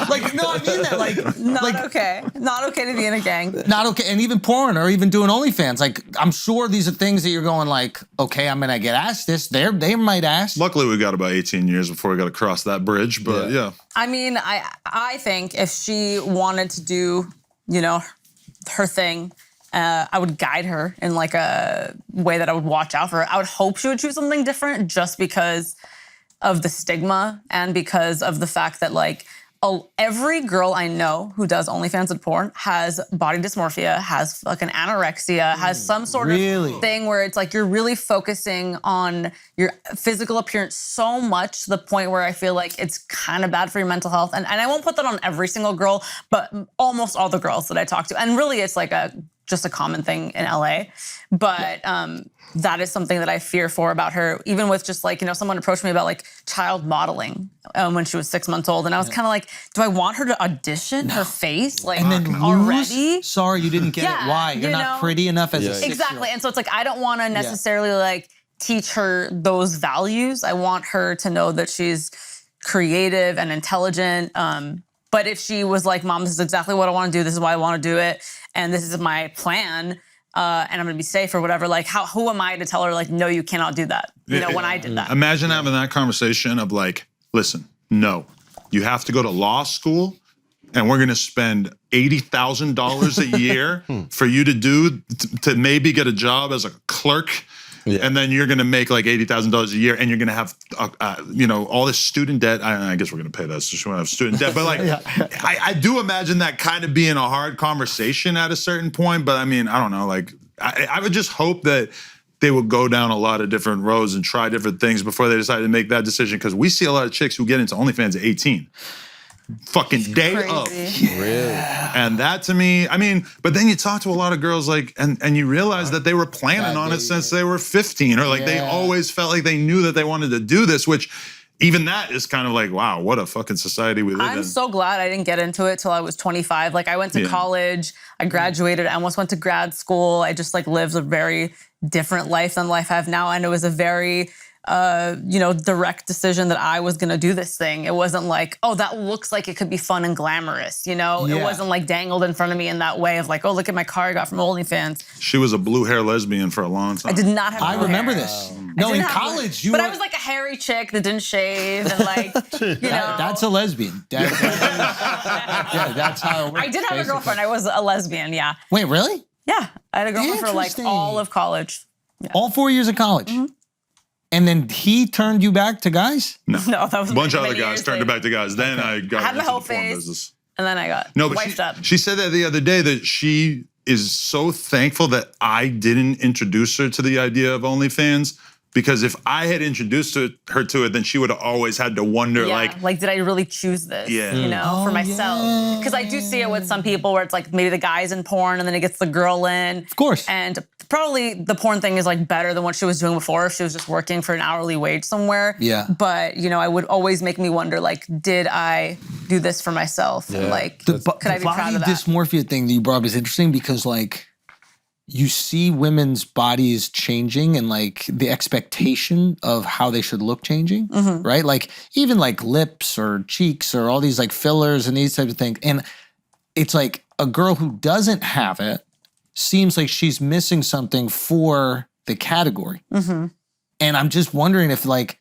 Like, no, I mean that. not okay. Not okay to be in a gang. Not okay. And even porn or even doing OnlyFans. Like, I'm sure these are things that you're going like, okay, I'm gonna get asked this. They might ask. Luckily, we got about 18 years before we got to cross that bridge, but yeah. I mean, I think if she wanted to do, you know, her thing, I would guide her in like a way that I would watch out for her. I would hope she would choose something different just because of the stigma and because of the fact that like every girl I know who does OnlyFans and porn has body dysmorphia, has fucking anorexia, has some sort of thing where it's like you're really focusing on your physical appearance so much to the point where I feel like it's kind of bad for your mental health. And I won't put that on every single girl, but almost all the girls that I talk to. And really it's like just a common thing in LA. But that is something that I fear for about her, even with just like, you know, someone approached me about like child modeling when she was 6 months old. And I was kind of like, do I want her to audition her face? Like, and then already? Sorry, you didn't get it. Why? You're not pretty enough as a 6-year-old. Exactly. And so it's like, I don't want to necessarily like teach her those values. I want her to know that she's creative and intelligent. But if she was like, Mom, this is exactly what I want to do. This is why I want to do it. And this is my plan. And I'm going to be safe or whatever. Like, who am I to tell her, like, no, you cannot do that? You know, when I did that. Imagine having that conversation of like, listen, no, you have to go to law school and we're going to spend $80,000 a year for you to maybe get a job as a clerk. Yeah. And then you're going to make like $80,000 a year, and you're going to have, you know, all this student debt. I guess we're going to pay that, so she won't have student debt. But like, I do imagine that kind of being a hard conversation at a certain point. But I mean, I don't know. Like, I would just hope that they would go down a lot of different roads and try different things before they decide to make that decision. Because we see a lot of chicks who get into OnlyFans at 18. Fucking day of. Really? And that to me, I mean, but then you talk to a lot of girls like, and you realize that they were planning on it since they were 15, or like they always felt like they knew that they wanted to do this, which even that is kind of like, wow, what a fucking society we live in. I'm so glad I didn't get into it till I was 25. Like I went to college, I graduated, I almost went to grad school. I just like lived a very different life than the life I have now. And it was a very, you know, direct decision that I was gonna do this thing. It wasn't like, oh, that looks like it could be fun and glamorous, you know? It wasn't like dangled in front of me in that way of like, oh, look at my car I got from OnlyFans. She was a blue hair lesbian for a long time. I did not have I remember this. No, in college, you But were... I was like a hairy chick that didn't shave and like, you know. That's a lesbian. Yeah, that's how it works. I did have a girlfriend. I was a lesbian, yeah. Wait, really? Yeah, I had a girlfriend for like all of college. Yeah. All 4 years of college? And then he turned you back to guys? No, that was a bunch of other guys turned it back to guys. Then I got had my into whole the porn face, business. and then I got wiped up. She said that the other day that she is so thankful that I didn't introduce her to the idea of OnlyFans, because if I had introduced her to it, then she would have always had to wonder, like, did I really choose this? You know, for myself. Because I do see it with some people where it's like maybe the guy's in porn and then it gets the girl in. Of course. And probably the porn thing is like better than what she was doing before if she was just working for an hourly wage somewhere. Yeah. But, you know, I would always make me wonder, like, did I do this for myself? And like, could I be proud of that? The body dysmorphia thing that you brought up is interesting because like, you see women's bodies changing and like the expectation of how they should look changing, right? Like even like lips or cheeks or all these like fillers and these types of things. And it's like a girl who doesn't have it seems like she's missing something for the category. And I'm just wondering if like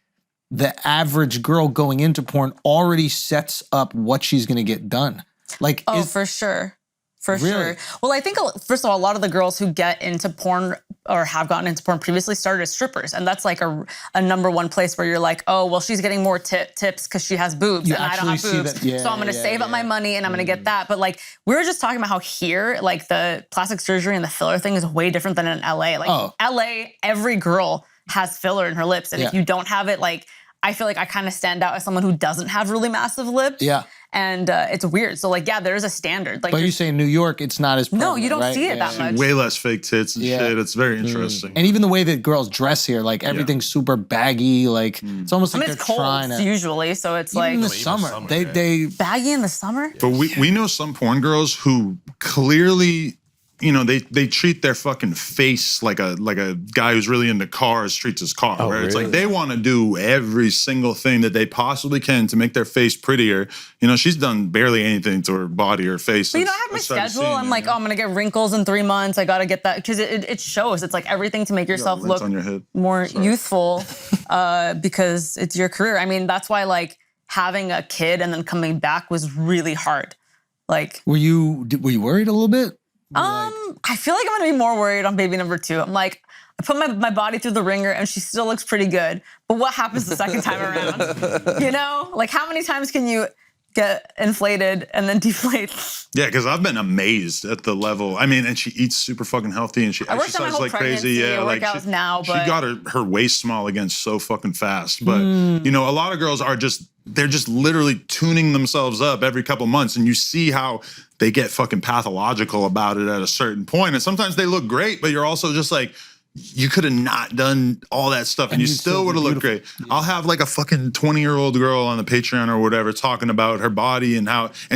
the average girl going into porn already sets up what she's gonna get done. Like, for sure. For sure. Well, I think, first of all, a lot of the girls who get into porn or have gotten into porn previously started as strippers. And that's like a number one place where you're like, oh, well, she's getting more tips because she has boobs and I don't have boobs. So I'm going to save up my money and I'm going to get that. But like, we were just talking about how here, like the plastic surgery and the filler thing is way different than in LA. Like LA, every girl has filler in her lips. And if you don't have it, like, I feel like I kind of stand out as someone who doesn't have really massive lips. And it's weird. So like, yeah, there is a standard. Like, but you say in New York, it's not as prevalent, no, you don't see it that much. Way less fake tits and shit. It's very interesting. And even the way that girls dress here, like everything's super baggy. Like it's almost like it's they're cold trying to. Usually, so it's Even like in the summer, they baggy in the summer. But we know some porn girls who clearly, you know, they treat their fucking face like a guy who's really into cars treats his car. Where it's like they want to do every single thing that they possibly can to make their face prettier. You know, she's done barely anything to her body or face. But you know, I have my schedule. I'm like, oh, I'm gonna get wrinkles in 3 months. I gotta get that because it shows. It's like everything to make yourself look on your head. more youthful because it's your career. I mean, that's why like having a kid and then coming back was really hard. Like, were you worried a little bit? I feel like I'm gonna be more worried on baby number 2. I'm like, I put my body through the ringer and she still looks pretty good. But what happens the second time around? You know? Like how many times can you get inflated and then deflate? Yeah, because I've been amazed at the level. I mean, and she eats super fucking healthy and she exercises like crazy. Yeah, like she got her waist small again so fucking fast. But you know, a lot of girls are they're just literally tuning themselves up every couple months, and you see how they get fucking pathological about it at a certain point. And sometimes they look great, but you're also just like, you could have not done all that stuff and you still would have looked great. I'll have like a fucking 20-year-old girl on the Patreon or whatever talking about her body and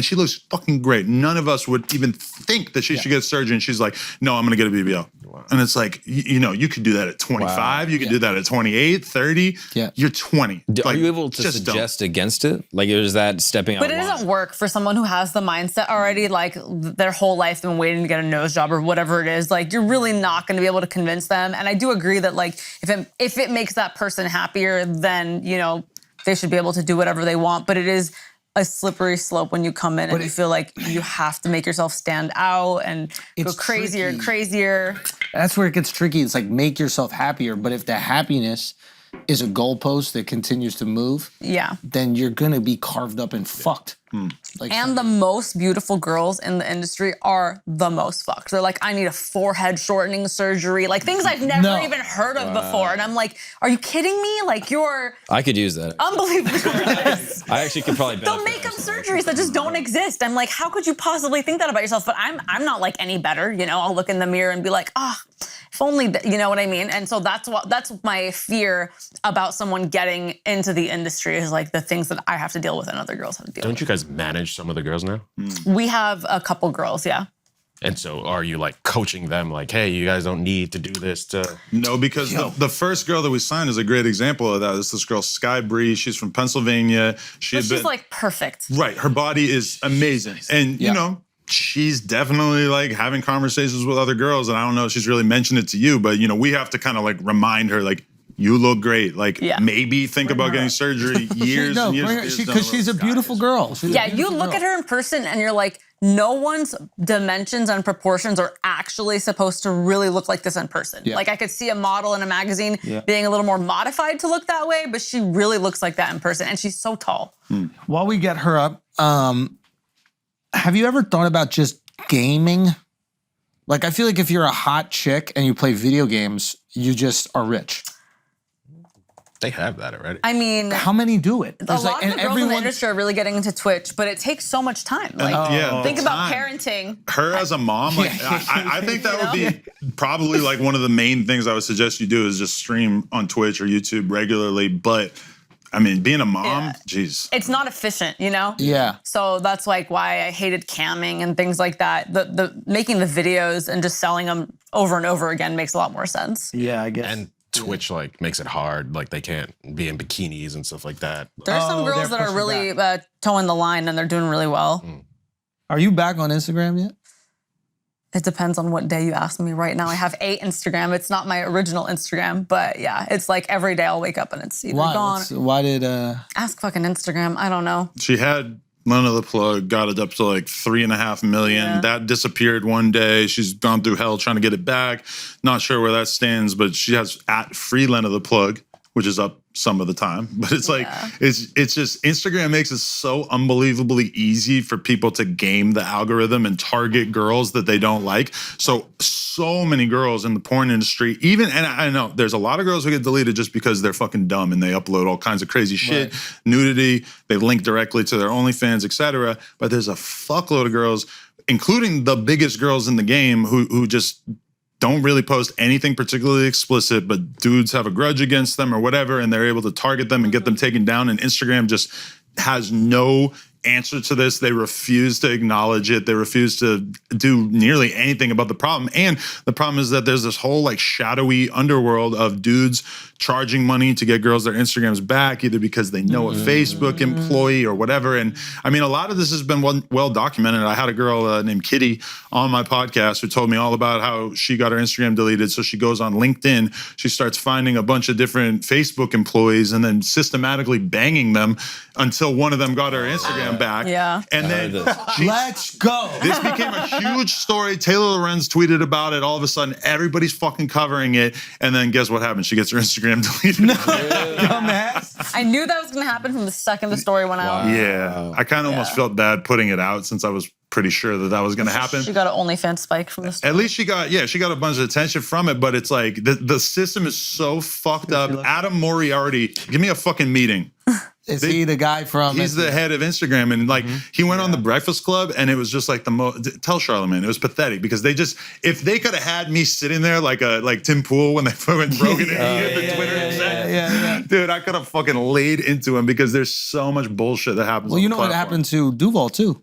she looks fucking great. None of us would even think that she should get surgery. And she's like, no, I'm gonna get a BBL. And it's like, you know, you could do that at 25. You could do that at 28, 30. Yeah. You're 20. Are you able to suggest against it? Like, is that stepping out? But it doesn't work for someone who has the mindset already, like their whole life been waiting to get a nose job or whatever it is. Like, you're really not going to be able to convince them. And I do agree that, like, if it makes that person happier, then, you know, they should be able to do whatever they want. But it is a slippery slope when you come in and you feel like you have to make yourself stand out and go crazier and crazier. That's where it gets tricky. It's like, make yourself happier. But if the happiness is a goalpost that continues to move, then you're gonna be carved up and fucked. Like, and the most beautiful girls in the industry are the most fucked. They're like, I need a forehead shortening surgery, like things I've never even heard of before. And I'm like, are you kidding me? Like, you're I could use that. unbelievable. I actually could probably They'll make up surgeries that just don't exist. I'm like, how could you possibly think that about yourself? But I'm not like any better, you know. I'll look in the mirror and be like, if only, you know what I mean? And so that's my fear about someone getting into the industry, is like the things that I have to deal with and other girls have to deal with. Don't you guys manage some of the girls now? We have a couple girls, yeah. And so are you like coaching them like, hey, you guys don't need to do this to... No, because the first girl that we signed is a great example of that. It's this girl, Sky Bree. She's from Pennsylvania. She's like perfect. Right. Her body is amazing. And, you know, she's definitely like having conversations with other girls. And I don't know if she's really mentioned it to you, but, you know, we have to kind of like remind her, like, you look great. Like, maybe think about getting surgery years and years. Because she's a beautiful girl. You look at her in person and you're like, no one's dimensions and proportions are actually supposed to really look like this in person. Like, I could see a model in a magazine being a little more modified to look that way, but she really looks like that in person. And she's so tall. While we get her up, have you ever thought about just gaming? Like, I feel like if you're a hot chick and you play video games, you just are rich. They have that already. I mean, how many do it? A lot of the girls in the industry are really getting into Twitch, but it takes so much time. Like, think about parenting. Her as a mom, like, I think that would be probably like one of the main things I would suggest you do, is just stream on Twitch or YouTube regularly. But I mean, being a mom, geez. It's not efficient, you know? Yeah. So that's like why I hated camming and things like that. The making the videos and just selling them over and over again makes a lot more sense. Yeah, I guess. And Twitch like makes it hard. Like, they can't be in bikinis and stuff like that. There are some girls that are really towing the line and they're doing really well. Are you back on Instagram yet? It depends on what day you ask me. Right now I have a Instagram. It's not my original Instagram, but yeah, it's like every day I'll wake up and it's either gone. Why did Ask fucking Instagram. I don't know. She had Lena The Plug, got it up to like 3.5 million. That disappeared one day. She's gone through hell trying to get it back. Not sure where that stands, but she has @free Lena The Plug, which is up some of the time. But it's like, it's just, Instagram makes it so unbelievably easy for people to game the algorithm and target girls that they don't like. So many girls in the porn industry, and I know there's a lot of girls who get deleted just because they're fucking dumb and they upload all kinds of crazy shit, nudity, they link directly to their OnlyFans, etc. But there's a fuckload of girls, including the biggest girls in the game, who just don't really post anything particularly explicit, but dudes have a grudge against them or whatever, and they're able to target them and get them taken down. And Instagram just has no answer to this. They refuse to acknowledge it. They refuse to do nearly anything about the problem. And the problem is that there's this whole like shadowy underworld of dudes charging money to get girls their Instagrams back, either because they know a Facebook employee or whatever. And I mean, a lot of this has been well documented. I had a girl named Kitty on my podcast who told me all about how she got her Instagram deleted. So she goes on LinkedIn, she starts finding a bunch of different Facebook employees and then systematically banging them until one of them got her Instagram back. And then let's go. This became a huge story. Taylor Lorenz tweeted about it. All of a sudden, everybody's fucking covering it. And then guess what happened? She gets her Instagram deleted. Dumbass. I knew that was going to happen from the second the story went out. Yeah. I kind of almost felt bad putting it out since I was pretty sure that was going to happen. She got an OnlyFans spike from the story. At least she got a bunch of attention from it, but it's like the system is so fucked up. Adam Moriarty, give me a fucking meeting. Is he the guy from? He's the head of Instagram, and like he went on the Breakfast Club, and it was just like the most. Tell Charlamagne, it was pathetic because they just, if they could have had me sitting there like Tim Pool when they went Rogan and the Twitter, dude, I could have fucking laid into him because there's so much bullshit that happens. Well, you know what happened to Duval too.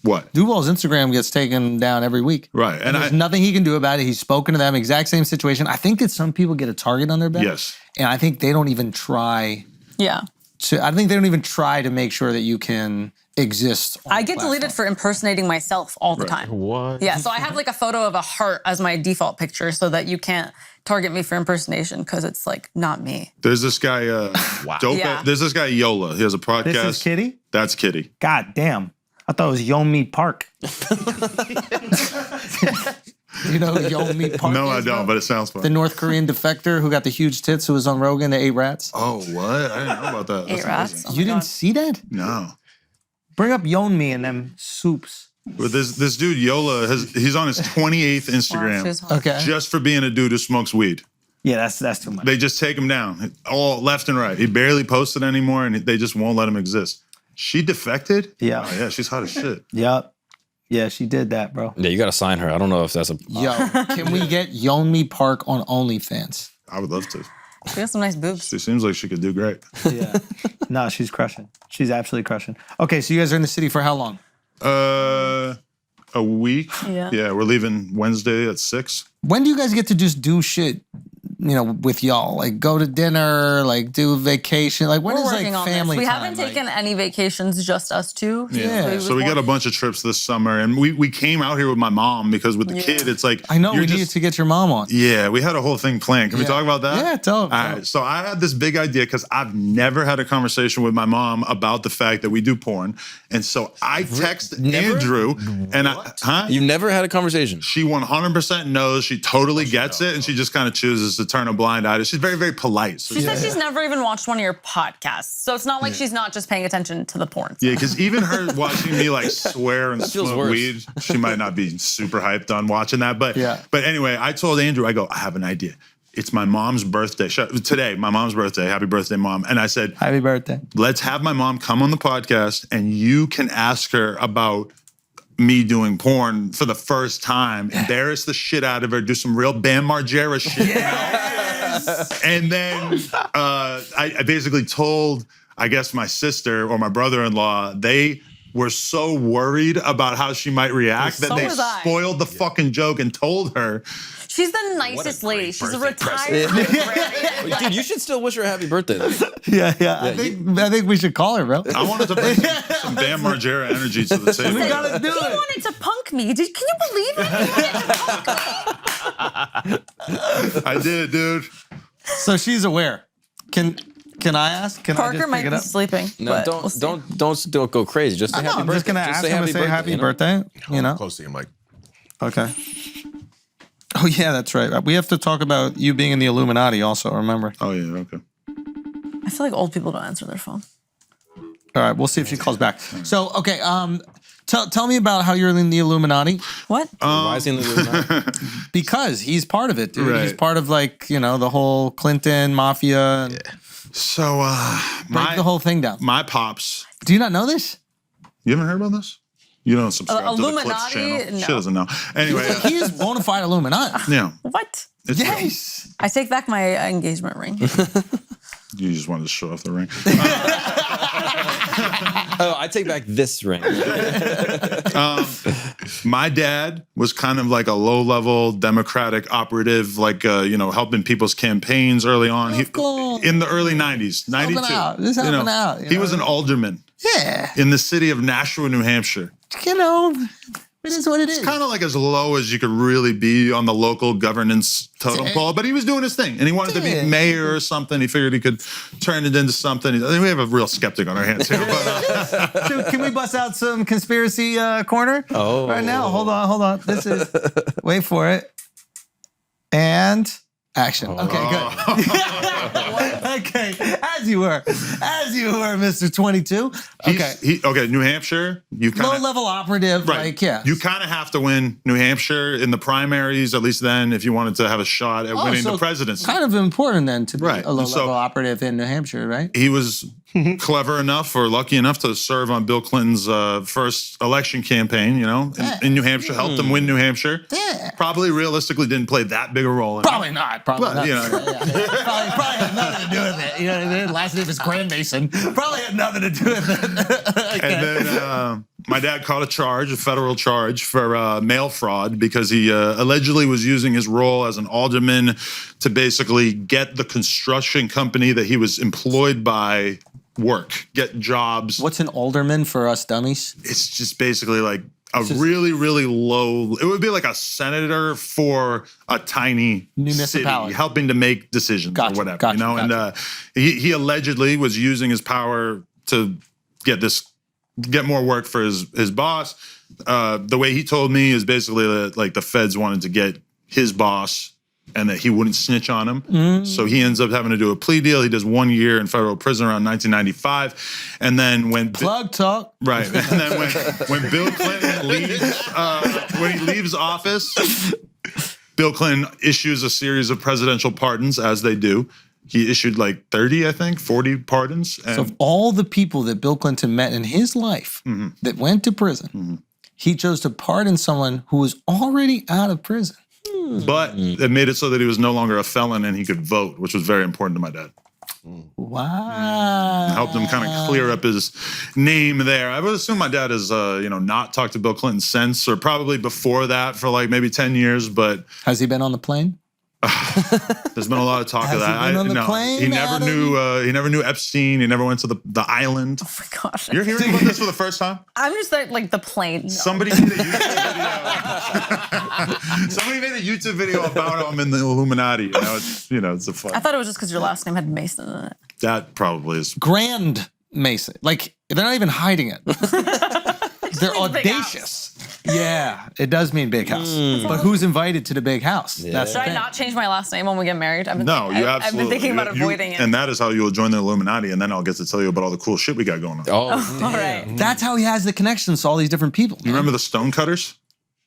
What? Duval's Instagram gets taken down every week. Right. And there's nothing he can do about it. He's spoken to them, exact same situation. I think that some people get a target on their back. Yes. And I think they don't even try Yeah. I think they don't even try to make sure that you can exist. I get deleted for impersonating myself all the time. What? Yeah, so I have like a photo of a heart as my default picture so that you can't target me for impersonation because it's like not me. There's this guy, Dope. Yeah. There's this guy, Yola. He has a podcast. This is Kitty? That's Kitty. God damn. I thought it was Yeonmi Park. You know who Yeonmi Park No, is, I don't, bro? but it sounds fun. The North Korean defector who got the huge tits who was on Rogan, the 8 rats. Oh, what? I didn't know about that. That's 8 rats. amazing. Oh my You didn't God. see that? No. Bring up Yeonmi and them soups. But this dude, Yola, he's on his 28th Wow, Instagram she's hot. Okay. just for being a dude who smokes weed. Yeah, that's too much. They just take him down, all left and right. He barely posted anymore, and they just won't let him exist. She defected? Yeah. Oh, yeah, she's hot as shit. Yep. Yeah, she did that, bro. Yeah, you gotta sign her. I don't know if that's a. Yo, can we get Yeonmi Park on OnlyFans? I would love to. She has some nice boobs. She seems like she could do great. Yeah. No, she's crushing. She's absolutely crushing. Okay, so you guys are in the city for how long? A week? Yeah. Yeah, we're leaving Wednesday at 6. When do you guys get to just do shit, you know, with y'all? Like go to dinner, like do vacation? Like when We're is like working on family this. We time? haven't Like- taken any vacations, just us two. Yeah. So we got a bunch of trips this summer, and we came out here with my mom because with the kid, it's like I know you're we needed to get your mom on. Yeah, we had a whole thing planned. Can we Yeah. talk about that? Yeah, tell 'em, All tell 'em. right, so I had this big idea because I've never had a conversation with my mom about the fact that we do porn, and so I text Never? Andrew, and You never had a conversation. she 100% knows. She totally gets it, and she just kind of chooses to turn a blind eye. She's very, very polite. So She said she's never even watched one of your podcasts. So it's not like she's not just paying attention to the porn. yeah, because even her watching me like swear and feels smoke worse. weed, she might not be super hyped on watching that. But Yeah. but anyway, I told Andrew, I go, I have an idea. It's my mom's birthday. Today, my mom's birthday. Happy birthday, Mom. And I said, Happy birthday. let's have my mom come on the podcast and you can ask her about me doing porn for the first time, embarrass the shit out of her, do some real Bam Margera shit. And then I basically told, I guess, my sister or my brother-in-law, they were so worried about how she might react that So they was I. spoiled the fucking joke and told her. She's the nicest lady. She's a birthday retired. Dude, you should still wish her a happy birthday. Though. Yeah, yeah. I think we should call her, bro. I wanted to bring some Bam Margera energy to the table. We gotta do He it. wanted to punk me. Can you believe it? He wanted to punk me. I did, dude. So she's aware. Can I ask? Can I Parker just might pick be it up? sleeping. No, but don't we'll see. don't go crazy. Just say No, happy I'm birthday. just gonna ask say him to say happy you know? birthday. You know. Close to him, like. Okay. Oh yeah, that's right. We have to talk about you being in the Illuminati also. Remember. Oh, yeah, okay. I feel like old people don't answer their phone. All right, we'll see if she calls back. So okay, tell me about how you're in the Illuminati What? Why is he in the Illuminati? because he's part of it, dude. Right. He's part of like the whole Clinton mafia. And So, break the whole thing down. my pops. Do you not know this? You haven't heard about this? You don't subscribe to the Clips Illuminati? channel. No. She doesn't know. Anyway, He is bona fide Illuminati. yeah. What? It's Yes. I take back my engagement ring. You just wanted to show off the ring. Oh, I take back this ring. My dad was kind of like a low-level Democratic operative, like helping people's campaigns early on. course. In the early '90s, '92. out. Just helping out, you He was know. an alderman Yeah. in the city of Nashua, New Hampshire. It is what it is. Kind of like as low as you could really be on the local governance totem pole, but he was doing his thing, and he wanted to be Yeah. mayor or something. He figured he could turn it into something. I think we have a real skeptic on our hands here. But, Dude, can we bust out some conspiracy corner? Oh. Right now. Hold on. This is. Wait for it. And action. Okay, good. Okay, as you were, Mr. 22. Okay, New Hampshire. You kind of Low-level operative, right. like, yeah. You kind of have to win New Hampshire in the primaries, at least then, if you wanted to have a shot at winning so the presidency. Kind of important then to be Right. a low-level So- operative in New Hampshire, right? He was clever enough or lucky enough to serve on Bill Clinton's first election campaign, in New Hampshire, helped him win New Hampshire. Yeah. Probably realistically didn't play that big a role in it. Probably not. Probably But, not. you know. Probably had nothing to do with it. You know what I mean? Last name is Grand Mason. Probably had nothing to do with it. Okay. And then My dad caught a federal charge for mail fraud because he allegedly was using his role as an alderman to basically get the construction company that he was employed by get jobs. What's an alderman for us dummies? It's just basically like a really, really low, it would be like a senator for a tiny municipality city helping to make decisions or whatever, you know? And he allegedly was using his power to get more work for his boss. The way he told me is basically that like the feds wanted to get his boss and that he wouldn't snitch on him. So he ends up having to do a plea deal. He does 1 year in federal prison around 1995. And then when PlugTalk. Right. And then when Bill Clinton leaves, when he leaves office, Bill Clinton issues a series of presidential pardons, as they do. He issued like 30, I think, 40 pardons. And so of all the people that Bill Clinton met in his life that went to prison, he chose to pardon someone who was already out of prison. But it made it so that he was no longer a felon and he could vote, which was very important to my dad. Wow. Helped him kind of clear up his name there. I would assume my dad has, not talked to Bill Clinton since, or probably before that for like maybe 10 years. But has he been on the plane? There's been a lot of talk of that. He never knew Epstein. He never went to the island. Oh my gosh. You're hearing about this for the first time? I'm just like the plane. No. Somebody made a YouTube video. Somebody made a YouTube video about him in the Illuminati. It's a fun. I thought it was just because your last name had Mason in it. That probably is. Grand Mason. Like, they're not even hiding it. They're audacious. Yeah, it does mean big house. But who's invited to the big house? Yeah. Should I not change my last name when we get married? You absolutely. I've been thinking about avoiding it. And that is how you'll join the Illuminati, and then I'll get to tell you about all the cool shit we got going on. All right. That's how he has the connections to all these different people. You remember the Stonecutters?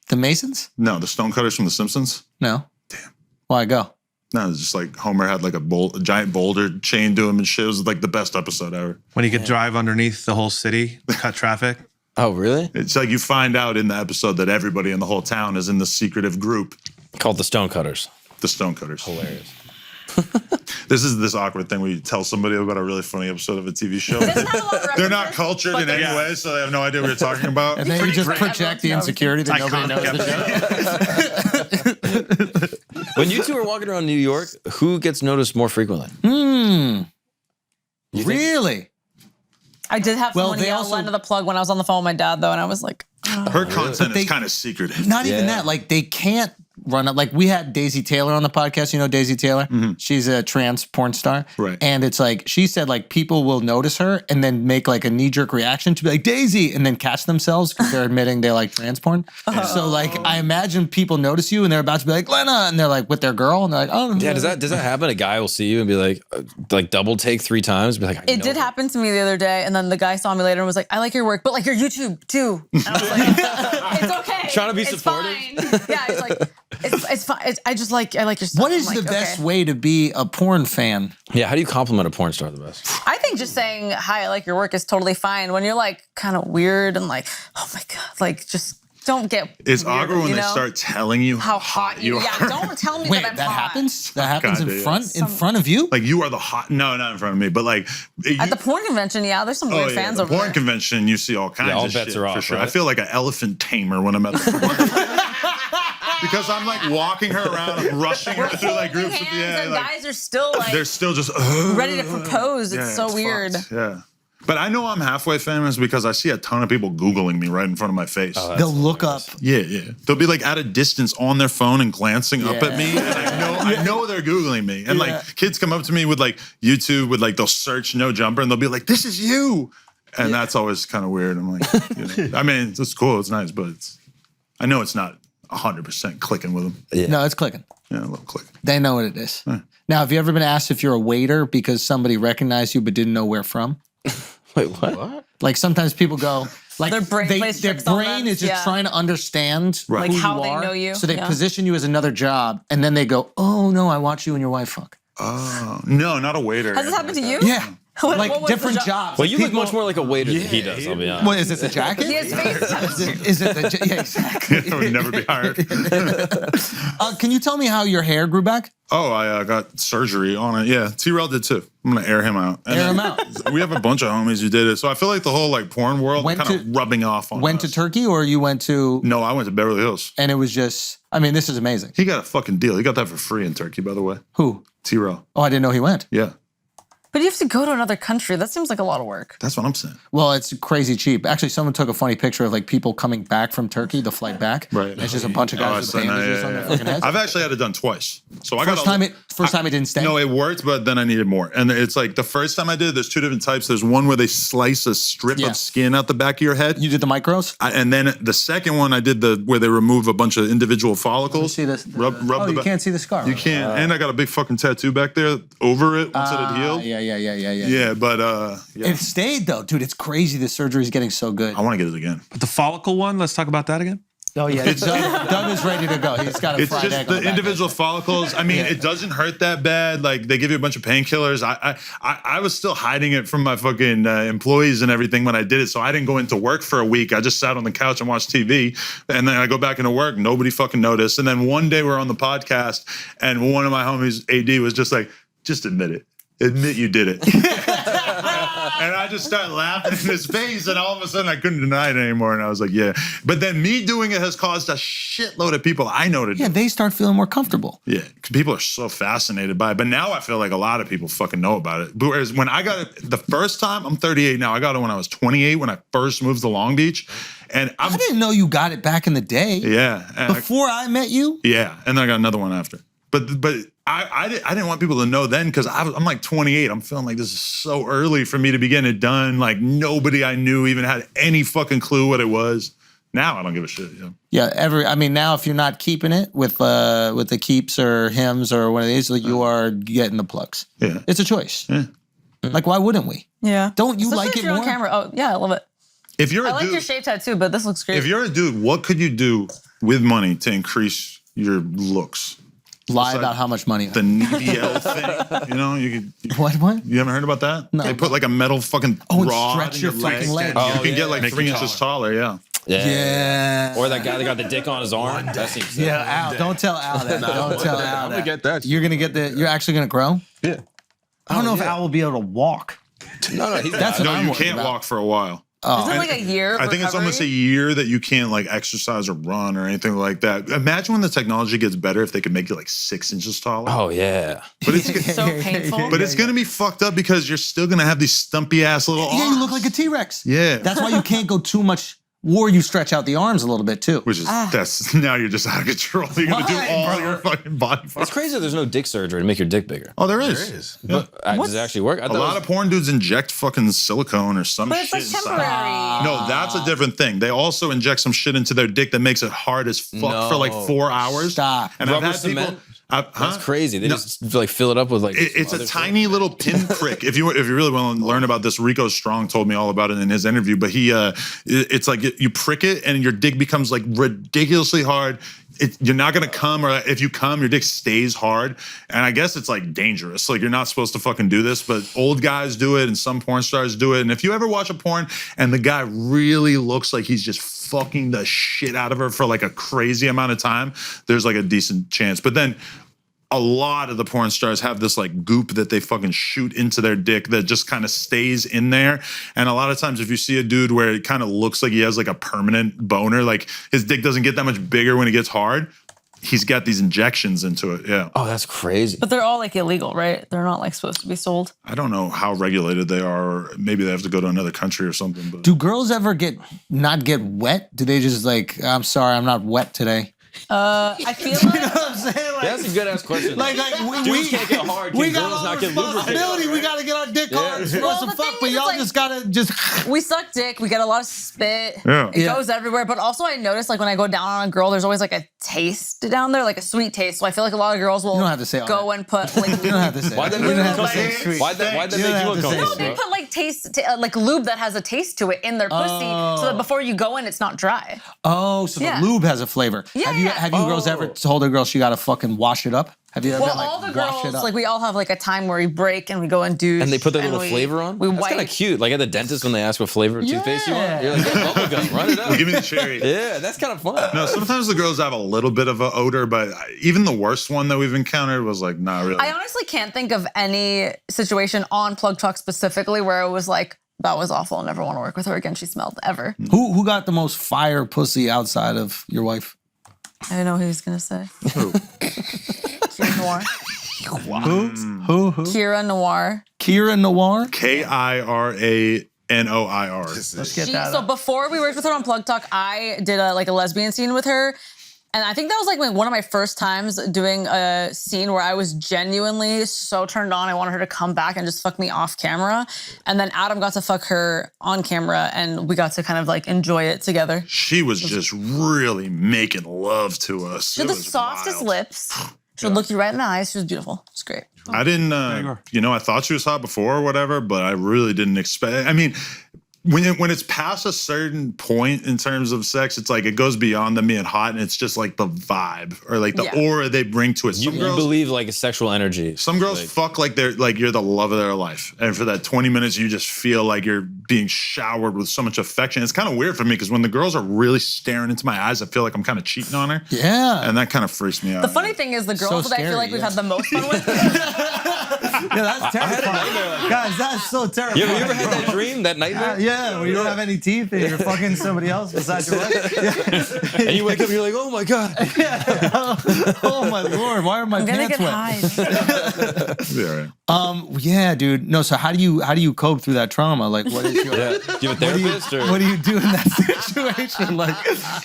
The Masons? No, the Stonecutters from The Simpsons? No. Damn. Why go? No, it's just like Homer had like a giant boulder chained to him and shit. It was like the best episode ever. When he could drive underneath the whole city, cut traffic. Oh, really? It's like you find out in the episode that everybody in the whole town is in the secretive group. Called the Stonecutters. The Stonecutters. Hilarious. This is this awkward thing where you tell somebody about a really funny episode of a TV show. They're not cultured in any way, so they have no idea what you're talking about. And then you just project the insecurity that nobody knows the show. When you two are walking around New York, who gets noticed more frequently? Really? I did have someone yell Lena The Plug when I was on the phone with my dad, though, and I was like, her content is kind of secretive. Not even that. Like, they can't run up. Like, we had Daisy Taylor on the podcast. You know Daisy Taylor? She's a trans porn star. Right. And it's like, she said, like, people will notice her and then make, like, a knee-jerk reaction to be like, Daisy, and then catch themselves because they're admitting they like trans porn. So, like, I imagine people notice you and they're about to be like, Lena, and they're like, with their girl, and they're like, oh. Yeah, does that happen? A guy will see you and be like double take 3 times? Be like, it did happen to me the other day, and then the guy saw me later and was like, I like your work, but like your YouTube too. And I was like, it's okay. Trying to be it's supportive. Fine. Yeah, it's like, it's fine. I like your stuff. What is the best way to be a porn fan? Yeah, how do you compliment a porn star the best? I think just saying, hi, I like your work is totally fine. When you're like kind of weird and like, oh my God, like just don't get It's weird, awkward when they start telling you how hot you are. Yeah, don't tell me Wait, that I'm that hot. happens? That happens God, in front of you? Like you are the hot, no, not in front of me, but like. At the porn convention, yeah, there's some weird fans over there. Porn convention, you see all kinds all of bets shit, are off, for sure. right? I feel like an elephant tamer when I'm at the porn. Because I'm like walking her around, I'm rushing her through like groups. And guys are still like, they're still just ready to propose. It's so weird. Fucked. Yeah. But I know I'm halfway famous because I see a ton of people Googling me right in front of my face. They'll look up. Yeah. They'll be like at a distance on their phone and glancing up at me. And I know they're Googling me. And like kids come up to me with like YouTube, with like they'll search NoJumper and they'll be like, this is you. And that's always kind of weird. I'm like, I mean, it's cool, it's nice, but I know it's not 100% clicking with them. Yeah. No, it's clicking. Yeah, a little click. They know what it is. Now, have you ever been asked if you're a waiter because somebody recognized you but didn't know where from? Wait, what? Like sometimes people go, like their brain plays their tricks on brain them. is just trying to understand who like how you they are. know you. So they position you as another job, and then they go, "Oh no, I watch you and your wife fuck." Oh no, not a waiter. Has this happened to you? Yeah. like what was different the jobs. Well, Like, you look much more like a waiter than he does. I'll be honest. What is it? The jacket? He has face tattoos. Is it the? Yeah, exactly. I would never be hired. Can you tell me how your hair grew back? Oh, I got surgery on it. Yeah, T-Rail did too. I'm gonna air him out. And Air him then out. We have a bunch of homies who did it, so I feel like the whole like porn world Went kind to- of rubbing off on Went us. to Turkey, or you went to? No, I went to Beverly Hills. And it was just. I mean, this is amazing. He got a fucking deal. He got that for free in Turkey, by the way. Who? T-Rail. Oh, I didn't know he went. Yeah, But you have to go to another country. That seems like a lot of work. that's what I'm saying. Well, it's crazy cheap. Actually, someone took a funny picture of like people coming back from Turkey, the flight back. Right. And it's just a bunch of Oh, I guys with said, no, bandages yeah, on their yeah. fucking heads. I've actually had it done twice. So I got First time it didn't stay. No, it worked, but then I needed more. And it's like the first time I did it, there's two different types. There's one where they slice a strip Yeah. of skin out the back of your head. You did the micros? And then the second one I did where they remove a bunch of individual follicles. See this? Rub Oh, the you back. can't see the scar. You can't. And I got a big fucking tattoo back there over it once it had healed. Yeah. Yeah, but yeah. It stayed though, dude. It's crazy. The surgery is getting so good. I want to get it again. But the follicle one, let's talk about that again. Oh yeah, Dub is ready to go. He's got a It's fried just egg on the back. individual follicles. I mean, it doesn't hurt that bad. Like they give you a bunch of painkillers. I was still hiding it from my fucking employees and everything when I did it, so I didn't go into work for a week. I just sat on the couch and watched TV, and then I go back into work. Nobody fucking noticed. And then one day we're on the podcast, and one of my homies, AD, was just like, "Just admit it. Admit you did it." And I just started laughing in his face, and all of a sudden I couldn't deny it anymore. And I was like, yeah. But then me doing it has caused a shitload of people I know to do Yeah, it. they start feeling more comfortable. Yeah, 'cause people are so fascinated by it. But now I feel like a lot of people fucking know about it. But whereas when I got it the first time, I'm 38 now. I got it when I was 28 when I first moved to Long Beach. And I didn't know you got it back in the day. yeah. And Before I met you? yeah. And then I got another one after. But I didn't want people to know then because I'm like 28. I'm feeling like this is so early for me to be getting it done. Like nobody I knew even had any fucking clue what it was. Now I don't give a shit. Yeah. Yeah, I mean, now if you're not keeping it with the keeps or hymns or one of these, like, you are getting the plugs. Yeah. It's a choice. Yeah. Like, why wouldn't we? Yeah. Don't you Especially like if it you're more? on camera. Oh, yeah, I love it. If you're I a like dude, your shape tattoo, but this looks great. if you're a dude, what could you do with money to increase your looks? Lie It's like about how much money. The NBL thing, you know, you could. What? You haven't heard about that? No. They put like a metal fucking and rod stretch in your your fucking leg. You Oh, can yeah. get like Make 3 you inches taller. Yeah. Yeah. Or that guy that got the dick on his arm. That seems sick. Yeah, Al. Don't tell Al that. Don't tell Al I'm that. gonna get that. You're gonna get You're actually gonna grow. Yeah. I don't know if Al will be able to walk. No, he's That's what No, I'm you worried can't about. walk for a while. Isn't it like a year? I think it's almost a year that you can't like exercise or run or anything like that. Imagine when the technology gets better if they could make you like 6 inches taller. Oh yeah. But it's so painful. but it's gonna be fucked up because you're still gonna have these stumpy ass little arms. Yeah, you look like a T-Rex. Yeah. That's why you can't go too much. Or you stretch out the arms a little bit too. Which is that's now you're just out of control. You're gonna do Why, all bro? your fucking body It's parts. crazy there's no dick surgery to make your dick bigger. Oh, there is. There is. But does it actually work? I A lot of porn dudes inject fucking silicone or some But it's shit like inside. temporary. No, that's a different thing. They also inject some shit into their dick that makes it hard as fuck for like 4 hours. Stop. And Rubber I've had cement? people. That's crazy. They No. just like fill it up with like. It's some a other tiny little pinprick. If you really want to learn about this, Rico Strong told me all about it in his interview. But it's like you prick it and your dick becomes like ridiculously hard. You're not gonna come, or if you come, your dick stays hard. And I guess it's like dangerous. Like you're not supposed to fucking do this, but old guys do it and some porn stars do it. And if you ever watch a porn and the guy really looks like he's just fucking the shit out of her for like a crazy amount of time, there's like a decent chance. But then a lot of the porn stars have this like goop that they fucking shoot into their dick that just kind of stays in there. And a lot of times if you see a dude where it kind of looks like he has like a permanent boner, like his dick doesn't get that much bigger when it gets hard, he's got these injections into it. Yeah. Oh, that's crazy. But they're all like illegal, right? They're not like supposed to be sold. I don't know how regulated they are, or maybe they have to go to another country or something. But Do girls ever not get wet? Do they just like, I'm sorry, I'm not wet today? I feel like I'm saying? Like, That's a good ass question. we Dudes can't get hard. we Can got girls all not the get lubricated? responsibility. We got to get our dick hard. Yeah. Throw Well, some the fuck, thing but is, y'all like- just gotta just. we suck dick. We get a lot of spit. Yeah. It Yeah. goes everywhere. But also I notice like when I go down on a girl, there's always like a taste down there, like a sweet taste. So I feel like a lot of girls will You don't have to say all go that. and put like You don't have to say. Why'd that. that You make don't you have to say uncomfortable? sweet. Why'd that You make don't you have to say uncomfortable, they bro? put like like lube that has a taste to it in their pussy, so that before you go in, it's not dry. Oh, so Yeah. the lube has a flavor. Yeah, Have you yeah. girls ever told a girl she got to fucking wash it up? Have you ever Well, like all the wash it girls, up? like we all have like a time where we break and we go and douche. And they put their and little flavor on. We That's wipe. kind of cute. Like at the dentist when they ask what flavor of toothpaste you want. You're like, yeah, bubblegum, run it up. Give me the cherry. Yeah, that's kind of fun. No, sometimes the girls have a little bit of an odor, but even the worst one that we've encountered was like, not really. I honestly can't think of any situation on PlugTalk specifically where it was like, that was awful. I never want to work with her again. She smelled ever. Who got the most fire pussy outside of your wife? I didn't know who he was going to say. Who? Kira Noir. Who? Kira Noir. Kira Noir? K-I-R-A-N-O-I-R. Let's get She, that so up. before we worked with her on PlugTalk, I did a lesbian scene with her. And I think that was like one of my first times doing a scene where I was genuinely so turned on. I wanted her to come back and just fuck me off camera. And then Adam got to fuck her on camera and we got to kind of like enjoy it together. She was just really making love to us. She had the softest lips. She would look you right in the eyes. She was beautiful. It's great. I didn't, I thought she was hot before or whatever, but I really didn't expect. I mean, when it's past a certain point in terms of sex, it's like it goes beyond them being hot, and it's just like the vibe or like the aura they bring to it. You believe like a sexual energy. Some girls fuck like they're like you're the love of their life, and for that 20 minutes, you just feel like you're being showered with so much affection. It's kind of weird for me because when the girls are really staring into my eyes, I feel like I'm kind of cheating on her. Yeah, and that kind of freaks me out. The funny thing is, the girls that I feel like we've had the most fun with. Yeah, that's terrifying. Guys, that's so terrifying. Yeah, have you ever had that dream, that nightmare? Yeah, where you don't have any teeth and you're fucking somebody else besides your wife. And you wake up and you're like, oh my God. Oh my Lord, why are my I'm gonna pants get wet? high. Yeah, right. Yeah, dude. No, so how do you cope through that trauma? Like, what is your Yeah. Do you have a therapist or? what do you do in that situation? Like,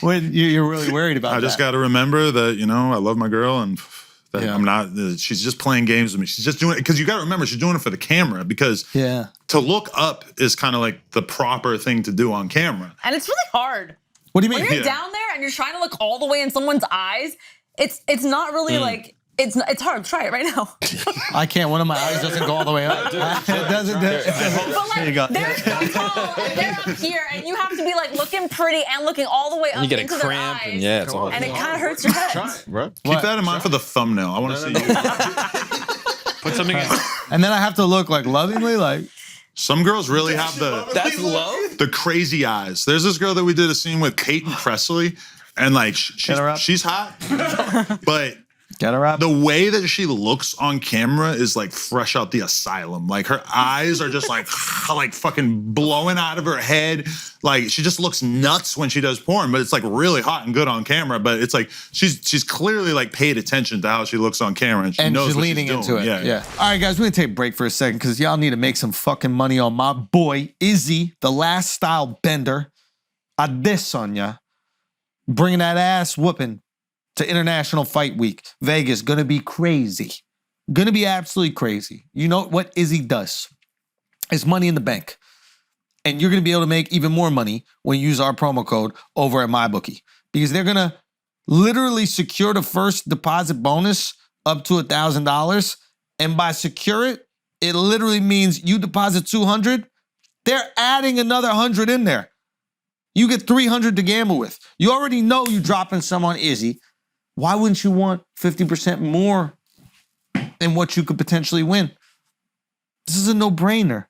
when you're really worried about I just got to remember that, I love my girl and that Yeah. I'm not, she's just playing games with me. She's just doing it because you got to remember she's doing it for the camera because to look up is kind of like the proper thing to do on camera. And it's really hard. What do you mean? When you're down there and you're trying to look all the way in someone's eyes, it's not really like, it's hard. Try it right now. I can't. One of my eyes doesn't go all the way up. It doesn't. But like, you go. they're so tall and they're up here, and you have to be like looking pretty and looking all the way up You get a into cramp their eyes. and yeah, it's all. And it kind of hurts your head. Try it, bro. Keep that in mind for the thumbnail. I want to see you. Put something in. And then I have to look like lovingly, like. Some girls really have That's low. the crazy eyes. There's this girl that we did a scene with, Peyton Presley, and like she's hot, but Get her up. the way that she looks on camera is like fresh out the asylum. Like her eyes are just like fucking blowing out of her head. Like she just looks nuts when she does porn, but it's like really hot and good on camera. But it's like she's clearly like paid attention to how she looks on camera, and she knows she's what leaning she's into doing. it. Yeah. All right, guys, we're gonna take a break for a second because y'all need to make some fucking money on my boy Izzy, the last style bender. I diss on ya, bringing that ass whooping to International Fight Week. Vegas, gonna be crazy. Gonna be absolutely crazy. You know what Izzy does? It's money in the bank. And you're gonna be able to make even more money when you use our promo code over at MyBookie. Because they're gonna literally secure the first deposit bonus up to $1,000. And by secure it, it literally means you deposit $200, they're adding another $100 in there. You get $300 to gamble with. You already know you're dropping some on Izzy. Why wouldn't you want 50% more than what you could potentially win? This is a no-brainer.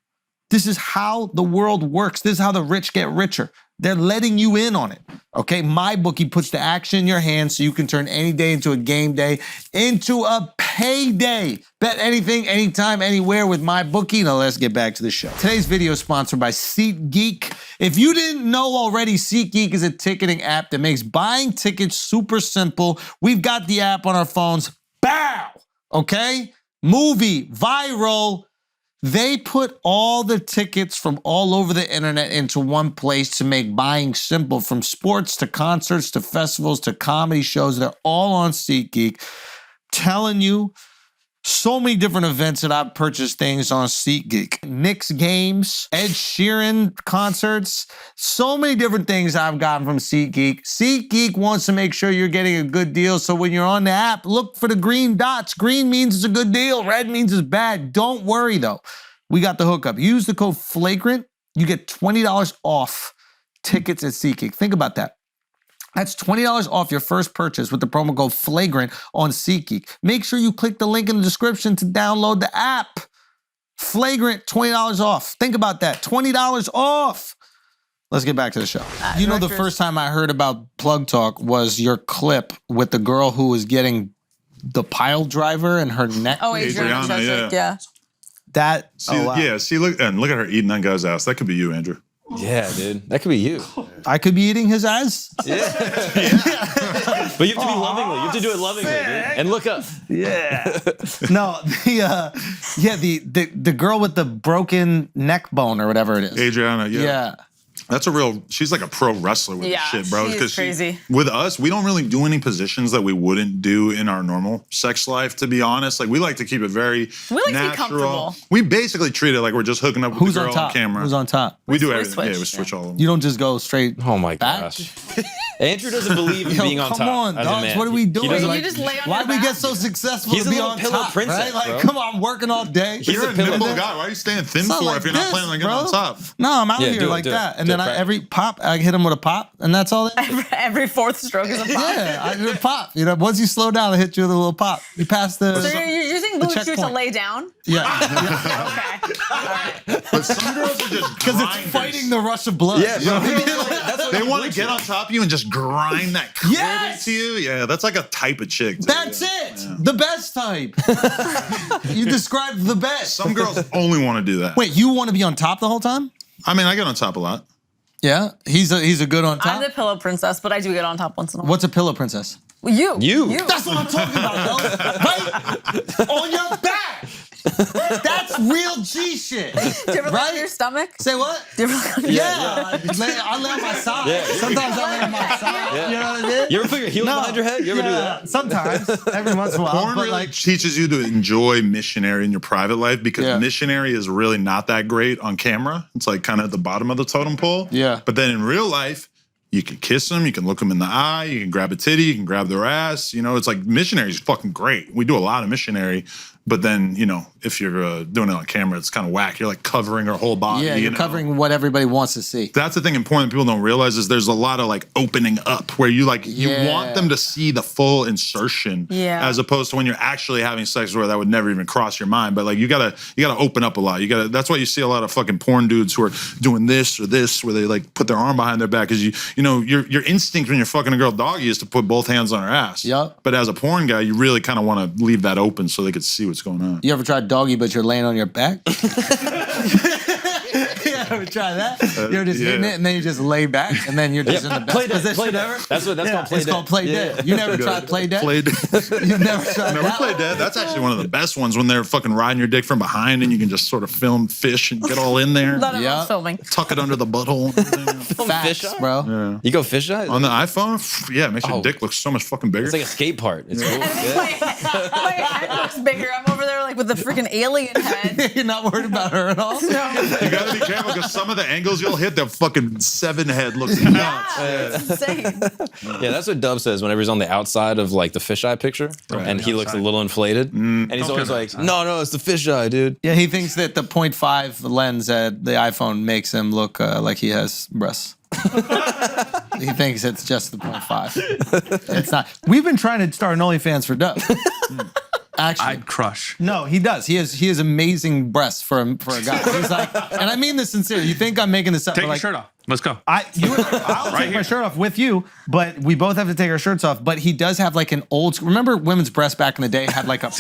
This is how the world works. This is how the rich get richer. They're letting you in on it, okay? MyBookie puts the action in your hands so you can turn any day into a game day, into a payday. Bet anything, anytime, anywhere with MyBookie. Now let's get back to the show. Today's video is sponsored by SeatGeek. If you didn't know already, SeatGeek is a ticketing app that makes buying tickets super simple. We've got the app on our phones. Bow! Okay? Movie, viral. They put all the tickets from all over the internet into one place to make buying simple, from sports to concerts to festivals to comedy shows. They're all on SeatGeek. Telling you, so many different events that I've purchased things on SeatGeek. Knicks games, Ed Sheeran concerts, so many different things I've gotten from SeatGeek. SeatGeek wants to make sure you're getting a good deal, so when you're on the app, look for the green dots. Green means it's a good deal, red means it's bad. Don't worry though. We got the hookup. Use the code FLAGRANT, you get $20 off tickets at SeatGeek. Think about that. That's $20 off your first purchase with the promo code FLAGRANT on SeatGeek. Make sure you click the link in the description to download the app. Flagrant, $20 off. Think about that, $20 off. Let's get back to the show. You know, the first time I heard about Plug Talk was your clip with the girl who was getting the pile driver in her neck. Oh, Adriana, yeah. That, Yeah, see, look at her eating that guy's ass. That could be you, Andrew. Yeah, dude. That could be you. I could be eating his ass? But you have to be lovingly. You have to do it lovingly, dude. And look up. Yeah. No, the girl with the broken neck bone or whatever it is. Adriana, yeah. That's she's like a pro wrestler with this shit, bro. She's crazy. With us, we don't really do any positions that we wouldn't do in our normal sex life, to be honest. Like, we like to keep it very natural. Be comfortable. We basically treat it like we're just hooking up with the girl on camera. Who's on top? We do everything. Yeah, we switch all of them. You don't just go straight Oh my back? gosh. Andrew doesn't believe in being on top. Come on, as a dogs. man. What are we doing? You just lay on Why your do we back? get so successful He's to a be little on pillow top, princess, right? bro. Like, come on, I'm working all day. He's You're a a pillow nimble man. guy. Why are you staying thin It's not for like if you're not this, planning on getting bro. on top? No, I'm out Yeah, here do it, like do it. that. And Do then it, every pop, I hit him with a pop, and that's all. Every fourth stroke is a pop. Yeah, I did a pop. You know, once you slow down, I hit you with a little pop. You pass the. So you're using blue shoes to checkpoint. lay down? Yeah, Okay. All right. But some girls are just because it's grinders. fighting the rush of blood. Yeah, You know what I mean? That's what They I'm want to with get you. on top of you and just grind that clit Yes! into you. Yeah, that's like a type of chick. too. That's it. The best type. You described the best. Some girls only want to do that. Wait, you want to be on top the whole time? I mean, I get on top a lot. Yeah, he's a good on top. I'm the pillow princess, but I do get on top once in a while. What's a pillow princess? You. That's what I'm talking about, though. Right? On your back. That's real G shit. Do you ever lay on your stomach? Say what? Do you ever lay on your Yeah. I lay on my side. Yeah. Sometimes I lay on my side. Yeah. You know what I mean? You ever put your heels behind your head? You ever do that? Sometimes, every once in a while. Porn But really like, teaches you to enjoy missionary in your private life because Yeah. missionary is really not that great on camera. It's like kind of at the bottom of the totem pole. Yeah. But then in real life, you can kiss them, you can look them in the eye, you can grab a titty, you can grab their ass. You know, it's like missionary is fucking great. We do a lot of missionary, but then, you know, if you're doing it on camera, it's kind of whack. You're like covering her whole body. Yeah, you you're know? covering what everybody wants to see. That's the thing important that people don't realize is there's a lot of like opening up where you like you Yeah. want them to see the full insertion as opposed to when you're actually having sex where that would never even cross your mind. But like you gotta open up a lot. That's why you see a lot of fucking porn dudes who are doing this or this where they like put their arm behind their back because you know your instinct when you're fucking a girl doggy is to put both hands on her ass. Yup. But as a porn guy, you really kind of want to leave that open so they could see what's going on. You ever tried doggy, but you're laying on your back? You ever try that? You're just hitting it, and then you just lay back, and then you're just in the best position ever. That's called play It's dead. called play dead. You never tried play dead? Play dead. You've never tried Never that? played dead. That's actually one of the best ones when they're fucking riding your dick from behind and you can just sort of film fish and get all in there. Not everyone's Yeah. filming. Tuck it under the butthole. And everything. Facts, Fisheye? bro. You go fisheye? On the iPhone, yeah, it makes your Oh. dick look so much fucking bigger. It's like a skate part. It's cool. My head looks bigger. I'm over there like with the freaking alien head. You're not worried about her at all? You gotta be careful because some of the angles you'll hit, the fucking 7 head looks nuts. It's insane. Yeah, that's what Dub says whenever he's on the outside of like the fisheye picture, and he looks a little inflated, and he's always like, "No, it's the fisheye, dude." Yeah, he thinks that the 0.5 lens at the iPhone makes him look like he has breasts. He thinks it's just the 0.5. It's not. we've been trying to start an OnlyFans for Dub. Actually, I'd crush. no, he does. He has amazing breasts for a guy. He's like, and I mean this sincerely. You think I'm making this up? Take but your like, shirt off. Let's go. I'll take my here. shirt off with you, but we both have to take our shirts off. But he does have like an old. Remember, women's breasts back in the day had like a.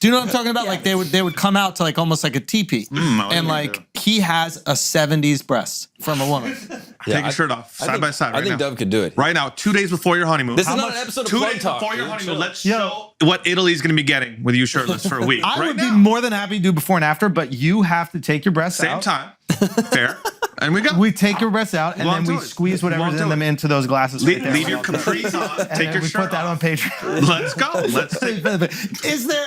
Do you know what I'm talking about? Like they would come out to like almost like a teepee, and like he has a 70s breast from a woman. Take your shirt off, side by side. I Right think now. Dub could do it. Right now, 2 days before your honeymoon. This is not an episode of 2 Plug days Talk, before your dude. honeymoon. Let's Yo. show what Italy's going to be getting with you shirtless for a week. I right would now. be more than happy to do before and after, but you have to take your breasts Same out. time. Fair. And we go. We take your breasts out, and Long then we to it. squeeze whatever's Long in to them it. into those glasses. right there. Leave your capris on. And Take then your we shirt put that off. on Patreon. Let's go. Let's take. Is there?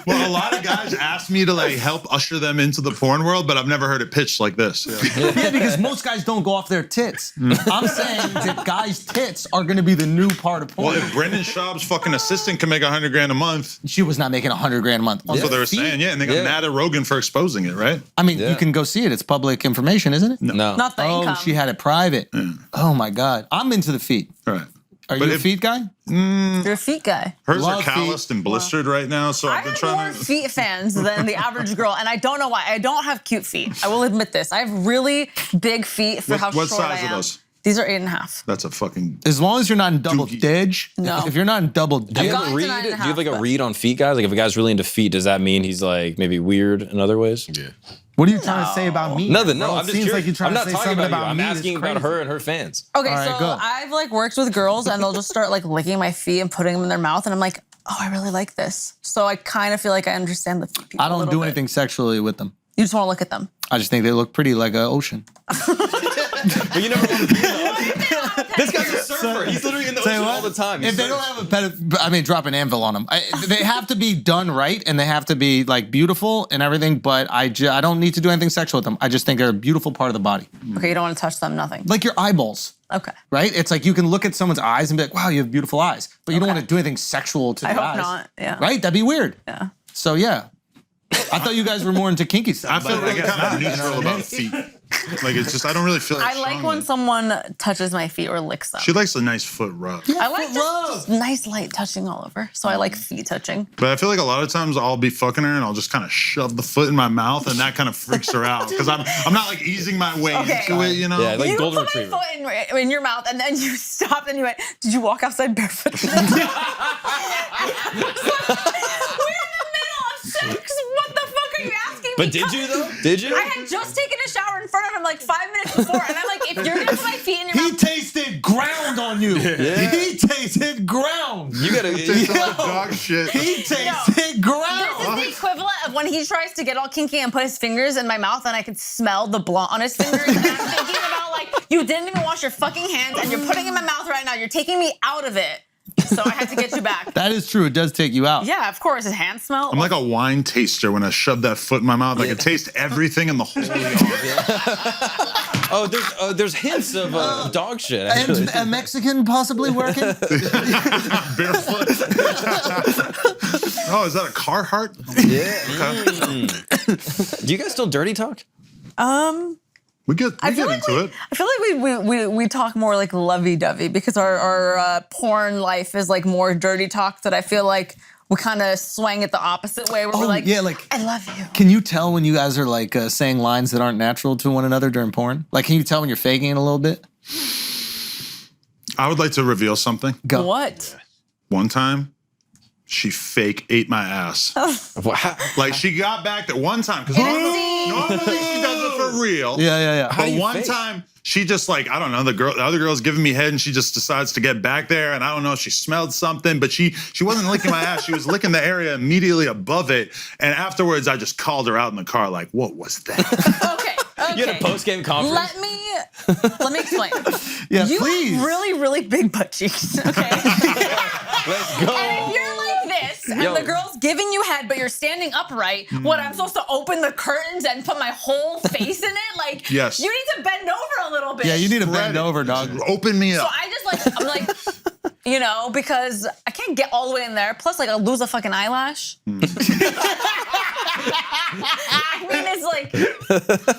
Well, a lot of guys ask me to like help usher them into the porn world, but I've never heard it pitched like this. Yeah, because most guys don't go off their tits. I'm saying that guys' tits are going to be the new part of porn. Well, if Brendan Schaub's fucking assistant can make $100,000 a month, She was not making $100,000 a month. that's what they were saying. Yeah, and they got mad at Rogan for exposing it, right? I mean, you can go see it. It's public information, isn't it? No. Not the income. She had it private. Oh my God. I'm into the feet. All right. Are But you a if- feet guy? You're a feet guy. Hers Love are calloused and blistered right now, so I I've been have trying more to. feet fans than the average girl, and I don't know why. I don't have cute feet. I will admit this. I have really big feet for how What short I size am. are those? These are 8.5. That's a fucking. As long as you're not in double Doogie. dig. No. If you're not in double Do you dig. have gotten a to read? 9.5, Do you have like a but- read on feet guys? Like if a guy's really into feet, does that mean he's like maybe weird in other ways? Yeah. What are you trying to say about me? Nothing. No, bro? I'm It just seems curious. like you're trying I'm not to say talking something about you. about I'm me. asking It's about crazy. her and her fans. Okay, All right, so good. I've like worked with girls, and they'll just start like licking my feet and putting them in their mouth, and I'm like, oh, I really like this. So I kind of feel like I understand the feet people I a don't little do bit. anything sexually with them. You just want to look at them. I just think they look pretty like an ocean. But you never want to be This guy's a surfer. He's literally in the Say ocean what? all the time. If they don't have a I mean, drop an anvil on them. They have to be done right, and they have to be like beautiful and everything. But I don't need to do anything sexual with them. I just think they're a beautiful part of the body, Okay, you don't want to touch them, nothing. like your eyeballs. Okay. Right? It's like you can look at someone's eyes and be like, wow, you have beautiful eyes. But you don't Okay. want to do anything sexual to I the hope eyes. not, yeah. Right? That'd be weird. Yeah. So, yeah. I thought you guys were more into kinky stuff. I feel but really guess kind of not, you know neutral what I mean? about feet. Like it's just I don't really feel. I like when someone touches my feet or licks them. She likes a nice foot rub. I like just nice light touching all over. So I like feet touching. But I feel like a lot of times I'll be fucking her and I'll just kind of shove the foot in my mouth and that kind of freaks her out because I'm not like easing my way Okay. into it, you know. Yeah, like You golden put my retriever. foot in your mouth and then you stopped and you went, did you walk outside barefoot? We're in the middle of sex. What the fuck are you asking me? But did you though? Did you? I had just taken a shower in front of him like 5 minutes before, and I'm like, if you're gonna put my feet in your He mouth, tasted ground on you. He tasted ground. You gotta. Dog shit. He tasted ground. this is the equivalent of when he tries to get all kinky and put his fingers in my mouth, and I could smell the blunt on his fingers. And I'm thinking about like, you didn't even wash your fucking hands, and you're putting it in my mouth right now. You're taking me out of it, so I had to get you back. That is true. It does take you out. Yeah, of course. His hand smell. I'm like a wine taster when I shove that foot in my mouth. I can taste everything in the whole yard. Oh, there's hints of dog shit. Actually. And a Mexican possibly working? Barefoot. Oh, is that a Carhartt? Do you guys still dirty talk? We get feel like into it. I feel like we talk more like lovey-dovey because our porn life is like more dirty talk that I feel like we kind of swing it the opposite way where we're like, yeah, like I love you. Can you tell when you guys are like saying lines that aren't natural to one another during porn? Like, can you tell when you're faking it a little bit? I would like to reveal something. Go. What? One time, she fake ate my ass. Like she got back that one time because normally she does it for real. Yeah. How do But you one fake? time she just like, I don't know, the other girl's giving me head and she just decides to get back there and I don't know if she smelled something, but she wasn't licking my ass. She was licking the area immediately above it. And afterwards I just called her out in the car like, what was that? Okay. You had a post-game conference? Let me explain. Yeah, You please. have really, really big butt cheeks, okay? Let's go. And if you're like this, and Yo. the girl's giving you head, but you're standing upright, what, I'm supposed to open the curtains and put my whole face in it? Like, Yes. you need to bend over a little bit. Yeah, you need to Spread bend it. over, dog. Open me So up. I just like, I'm like, you know, because I can't get all the way in there. Plus, like, I'll lose a fucking eyelash. I mean, it's like,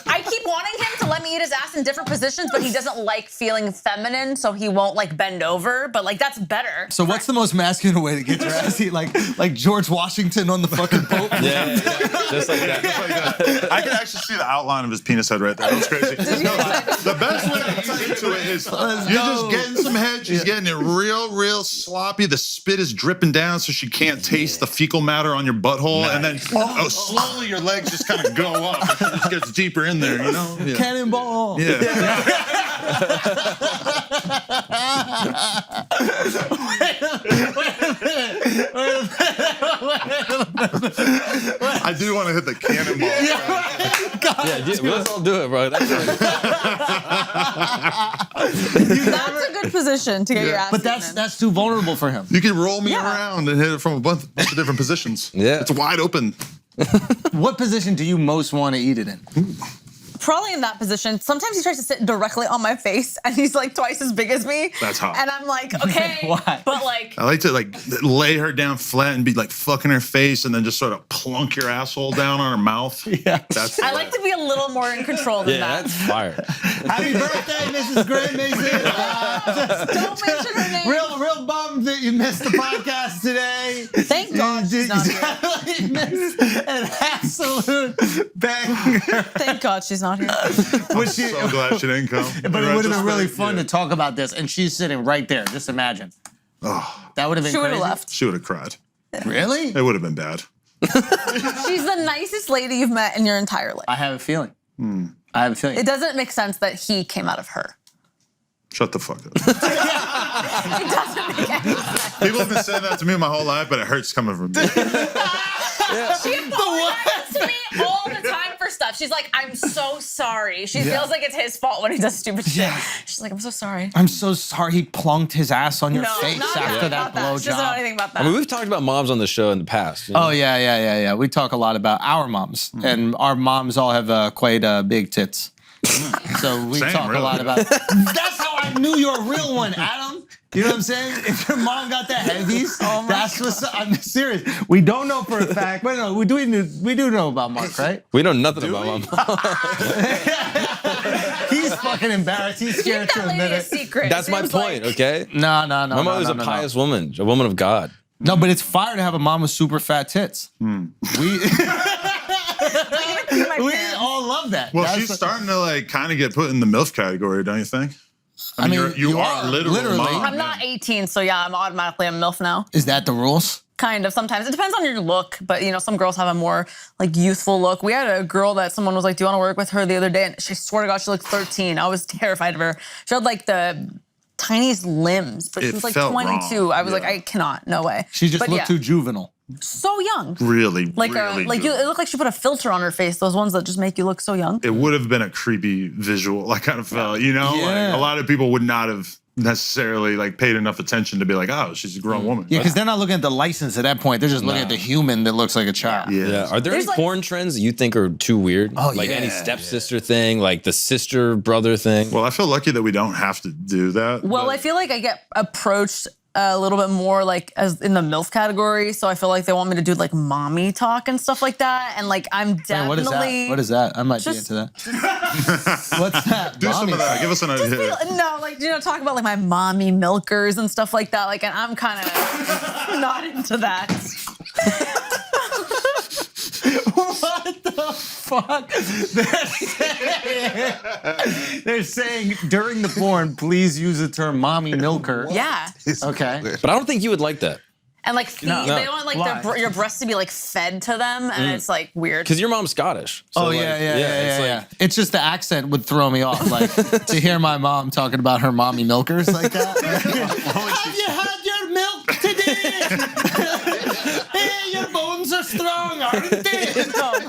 I keep wanting him to let me eat his ass in different positions, but he doesn't like feeling feminine, so he won't like bend over. But like, that's better. So what's the most masculine way to get your ass eat? Like George Washington on the fucking boat? Yeah. Just like that. I can actually see the outline of his penis head right there. That's crazy. No, the best way to ease into it is you're just getting some head. She's getting it real sloppy. The spit is dripping down so she can't taste the fecal matter on your butthole. And then slowly your legs just kind of go up. It just gets deeper in there, you know? Yeah. Cannonball. Yeah. I do want to hit the cannonball. Let's all do it, bro. That's That's a good position to get your ass. But eaten in. that's too vulnerable for him. You can roll me around and hit it from a bunch of different positions. Yeah. It's wide open. What position do you most want to eat it in? Probably in that position. Sometimes he tries to sit directly on my face, and he's like twice as big as me. That's hot. And I'm like, okay, Why? but like, I like to like lay her down flat and be like fucking her face and then just sort of plunk your asshole down on her mouth. Yeah. That's I like to be a little more in control than yeah, that. that's fire. Happy birthday, Mrs. Gray Mason. Don't mention her name. Real bummed that you missed the podcast today. Thank God she's not here. You missed an absolute banger. Thank God she's not here. Was she- so glad she didn't come. But it would have been really fun to talk about this, and she's sitting right there. Just imagine. Oh, That would have been She would crazy. have left. she would have cried. Really? It would have been bad. She's the nicest lady you've met in your entire life. I have a feeling. I have a feeling. It doesn't make sense that he came out of her. Shut the fuck up. It doesn't make any sense. People have been saying that to me my whole life, but it hurts coming from me. She apologizes to me all the time for stuff. She's like, I'm so sorry. She feels like it's his fault when he does stupid shit. She's like, I'm so sorry. I'm so sorry he plunked his ass on your No, face not after that about that. She doesn't know blowjob. anything about that. I mean, we've talked about moms on the show in the past. You know? Oh, yeah. We talk a lot about our moms, and our moms all have quite big tits. So we Same, talk a really. lot about That's how I knew you're a real one, Adam. You know what I'm saying? If your mom got the heavies, that's what's. I'm serious. We don't know for a fact, but no, we do know about Mark, right? We know nothing about my mom. He's fucking embarrassed. He's scared Keep to that admit lady a it. secret. That's my Seems point, like- okay? No. My mom was a pious woman, a woman of God. No, but it's fire to have a mom with super fat tits. We My we pants. all love that. Well, That's she's the- starting to like kind of get put in the MILF category, don't you think? I mean, you are literally. Mom. I'm not 18, so yeah, I'm automatically a MILF now. Is that the rules? Kind of. Sometimes it depends on your look, but you know, some girls have a more like youthful look. We had a girl that someone was like, "Do you want to work with her?" the other day, and she swear to God, she looked 13. I was terrified of her. She had like the tiniest limbs, but she It was like felt 22. wrong, I was like, yeah. I cannot, no way. She just But looked yeah, too juvenile. so young. Really, Like really. like it looked like she put a filter on her face. Those ones that just make you look so young. It would have been a creepy visual. I kind of felt, you know, Yeah. like a lot of people would not have necessarily like paid enough attention to be like, oh, she's a grown woman. Yeah, because they're not looking at the license at that point. They're just looking at the human that looks like a child. Yeah. Yeah. Are there There's any like- porn trends that you think are too weird? Oh, like any yeah. stepsister thing, like the sister brother thing? Well, I feel lucky that we don't have to do that. Well, but I feel like I get approached a little bit more like as in the MILF category, so I feel like they want me to do like mommy talk and stuff like that, and like I'm Man, definitely what is that? What is that? I might be Just- into that. What's that? do some Mommy. of that. Give us an Just idea. be, no, like you know, talk about like my mommy milkers and stuff like that. Like, and I'm kind of not into that. What the fuck? They're saying during the porn, please use the term mommy milker. Yeah, Okay. But I don't think you would like that. and like feed, they want like Why? your breasts to be like fed to them, and it's like weird. Because your mom's Scottish. So, Oh like, yeah. It's like, It's just the accent would throw me off. Like to hear my mom talking about her mommy milkers like that. Have you had your milk today? Hey, your bones are strong, aren't they?